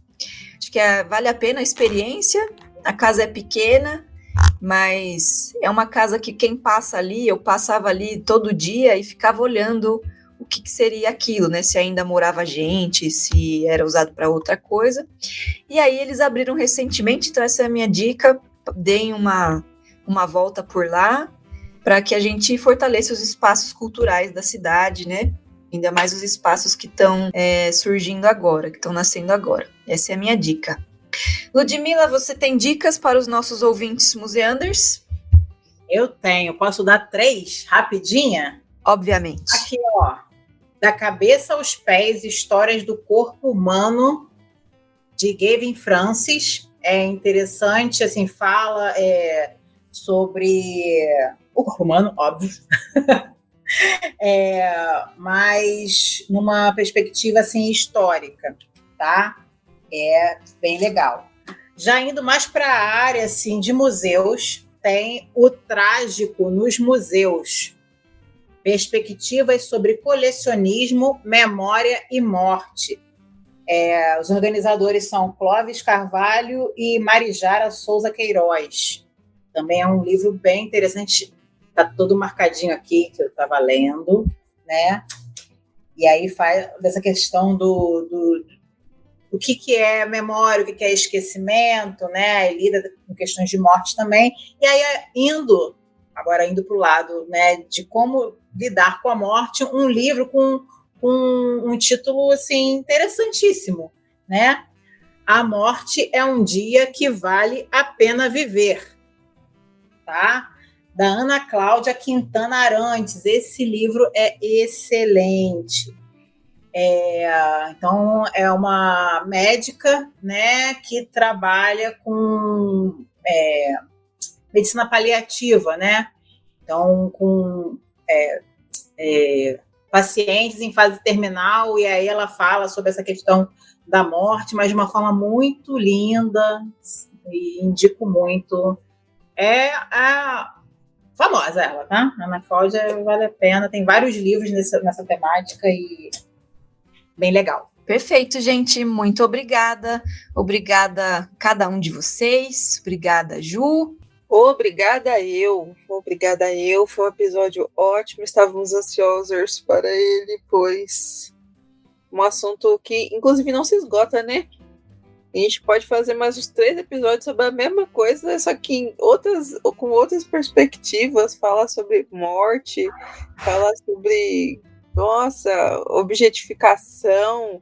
Acho que vale a pena a experiência. A casa é pequena, mas é uma casa que quem passa ali, eu passava ali todo dia e ficava olhando o que seria aquilo, né? Se ainda morava gente, se era usado para outra coisa. E aí eles abriram recentemente, então essa é a minha dica. Deem uma volta por lá para que a gente fortaleça os espaços culturais da cidade, né? Ainda mais os espaços que estão surgindo agora, que estão nascendo agora. Essa é a minha dica. Ludmila, você tem dicas para os nossos ouvintes museanders?
Eu tenho. Posso dar 3 rapidinha?
Obviamente.
Aqui, ó. Da Cabeça aos Pés, Histórias do Corpo Humano, de Gavin Francis. É interessante, assim, fala sobre o corpo humano, óbvio. Mas numa perspectiva, assim, histórica, tá? É bem legal. Já indo mais para a área, assim, de museus, tem O Trágico nos Museus. Perspectivas sobre colecionismo, memória e morte. Os organizadores são Clóvis Carvalho e Marijara Souza Queiroz. Também é um livro bem interessante. Está todo marcadinho aqui, que eu estava lendo, né? E aí faz dessa questão do que é memória, o que é esquecimento, né? E lida com questões de morte também. E aí, indo para o lado, né, de como lidar com a morte, um livro com um título assim, interessantíssimo, né? A Morte é um Dia que Vale a Pena Viver, tá? Da Ana Cláudia Quintana Arantes. Esse livro é excelente. Então, é uma médica, né, que trabalha com medicina paliativa, né? Então, com pacientes em fase terminal, e aí ela fala sobre essa questão da morte, mas de uma forma muito linda, e indico muito. É a famosa ela, tá? Ana Cláudia vale a pena, tem vários livros nessa temática e bem legal.
Perfeito, gente. Muito obrigada. Obrigada a cada um de vocês. Obrigada, Ju.
Obrigada eu. Foi um episódio ótimo. Estávamos ansiosos para ele, pois um assunto que, inclusive, não se esgota, né? A gente pode fazer mais uns 3 episódios sobre a mesma coisa, só que com outras perspectivas. Falar sobre morte, falar sobre, objetificação.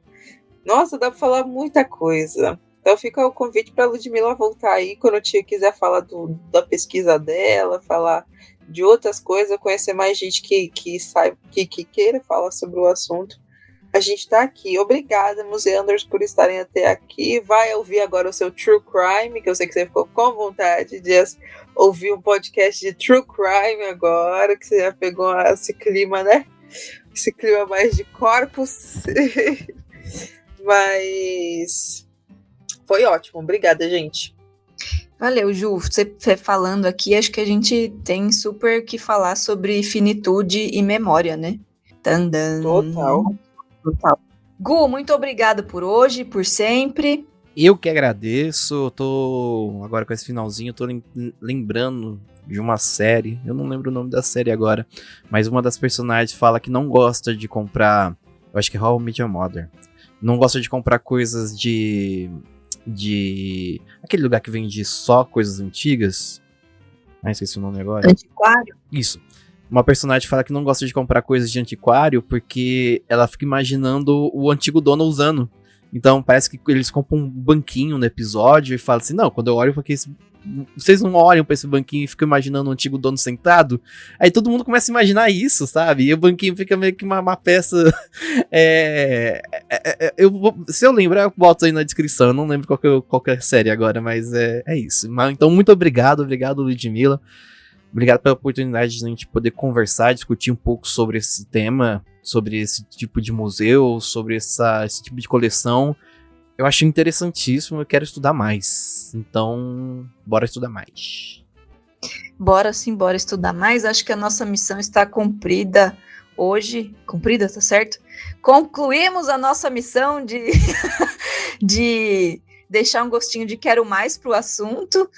Nossa, dá para falar muita coisa. Então fica o convite para a Ludmila voltar aí quando a tia quiser falar da pesquisa dela, falar de outras coisas, conhecer mais gente que saiba, que queira falar sobre o assunto. A gente está aqui. Obrigada, Museanders, por estarem até aqui. Vai ouvir agora o seu True Crime, que eu sei que você ficou com vontade de ouvir um podcast de True Crime agora, que você já pegou esse clima, né? Esse clima mais de corpos. Mas foi ótimo. Obrigada, gente.
Valeu, Ju. Você falando aqui, acho que a gente tem super que falar sobre finitude e memória, né? Tandam.
Total.
Gu, muito obrigada por hoje, por sempre.
Eu que agradeço. Eu tô agora com esse finalzinho, eu tô lembrando de uma série. Eu não lembro o nome da série agora, mas uma das personagens fala que não gosta de comprar, eu acho que é How I Met Your Mother. Não gosta de comprar coisas de aquele lugar que vende só coisas antigas. Esqueci o nome agora.
Antiquário?
Isso. Uma personagem fala que não gosta de comprar coisas de antiquário porque ela fica imaginando o antigo dono usando. Então parece que eles compram um banquinho no episódio e falam assim, não, quando eu olho porque vocês não olham pra esse banquinho e ficam imaginando o antigo dono sentado. Aí todo mundo começa a imaginar isso, sabe? E o banquinho fica meio que uma peça. Se eu lembrar, eu boto aí na descrição. Eu não lembro qual que é a série agora, mas é isso. Então, muito obrigado, Ludmila. Obrigado pela oportunidade de a gente poder conversar, discutir um pouco sobre esse tema, sobre esse tipo de museu, sobre esse tipo de coleção. Eu acho interessantíssimo, eu quero estudar mais. Então, bora estudar mais.
Bora sim, bora estudar mais. Acho que a nossa missão está cumprida hoje. Cumprida, tá certo? Concluímos a nossa missão de deixar um gostinho de quero mais pro assunto.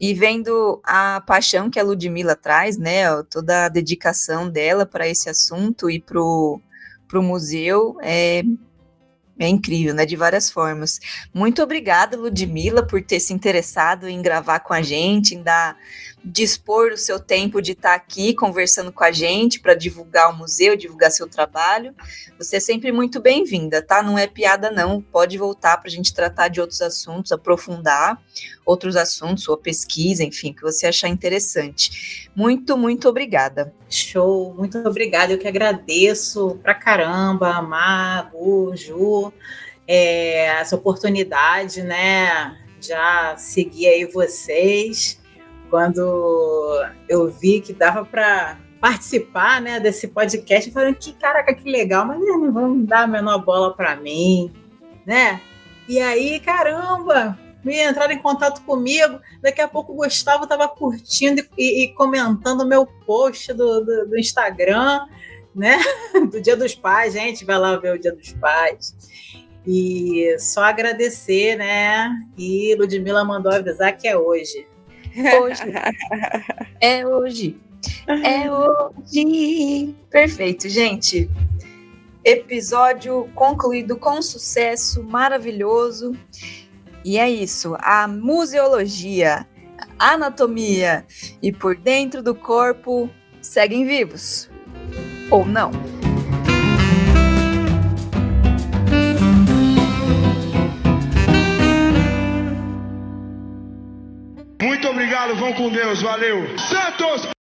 E vendo a paixão que a Ludmila traz, né? Toda a dedicação dela para esse assunto e pro museu, é É incrível, né? De várias formas. Muito obrigada, Ludmila, por ter se interessado em gravar com a gente, em dispor o seu tempo de estar aqui conversando com a gente para divulgar o museu, divulgar seu trabalho. Você é sempre muito bem-vinda, tá? Não é piada, não. Pode voltar para a gente tratar de outros assuntos, aprofundar outros assuntos, sua pesquisa, enfim, que você achar interessante. Muito, muito obrigada.
Show, muito obrigada. Eu que agradeço pra caramba, Mago, Ju, essa oportunidade, né? Já segui aí vocês. Quando eu vi que dava para participar, né, desse podcast, eu falei, caraca, que legal, mas eles não vão dar a menor bola para mim, né? E aí, caramba, me entraram em contato comigo, daqui a pouco o Gustavo estava curtindo e comentando o meu post do Instagram, né? Do Dia dos Pais, gente, vai lá ver o Dia dos Pais. E só agradecer, né? E Ludmila mandou avisar que é hoje.
Hoje. É hoje. É hoje. Perfeito, gente. Episódio concluído com sucesso, maravilhoso. E é isso. A museologia, a anatomia e por dentro do corpo seguem vivos. Ou não.
Muito obrigado, vão com Deus, valeu. Santos!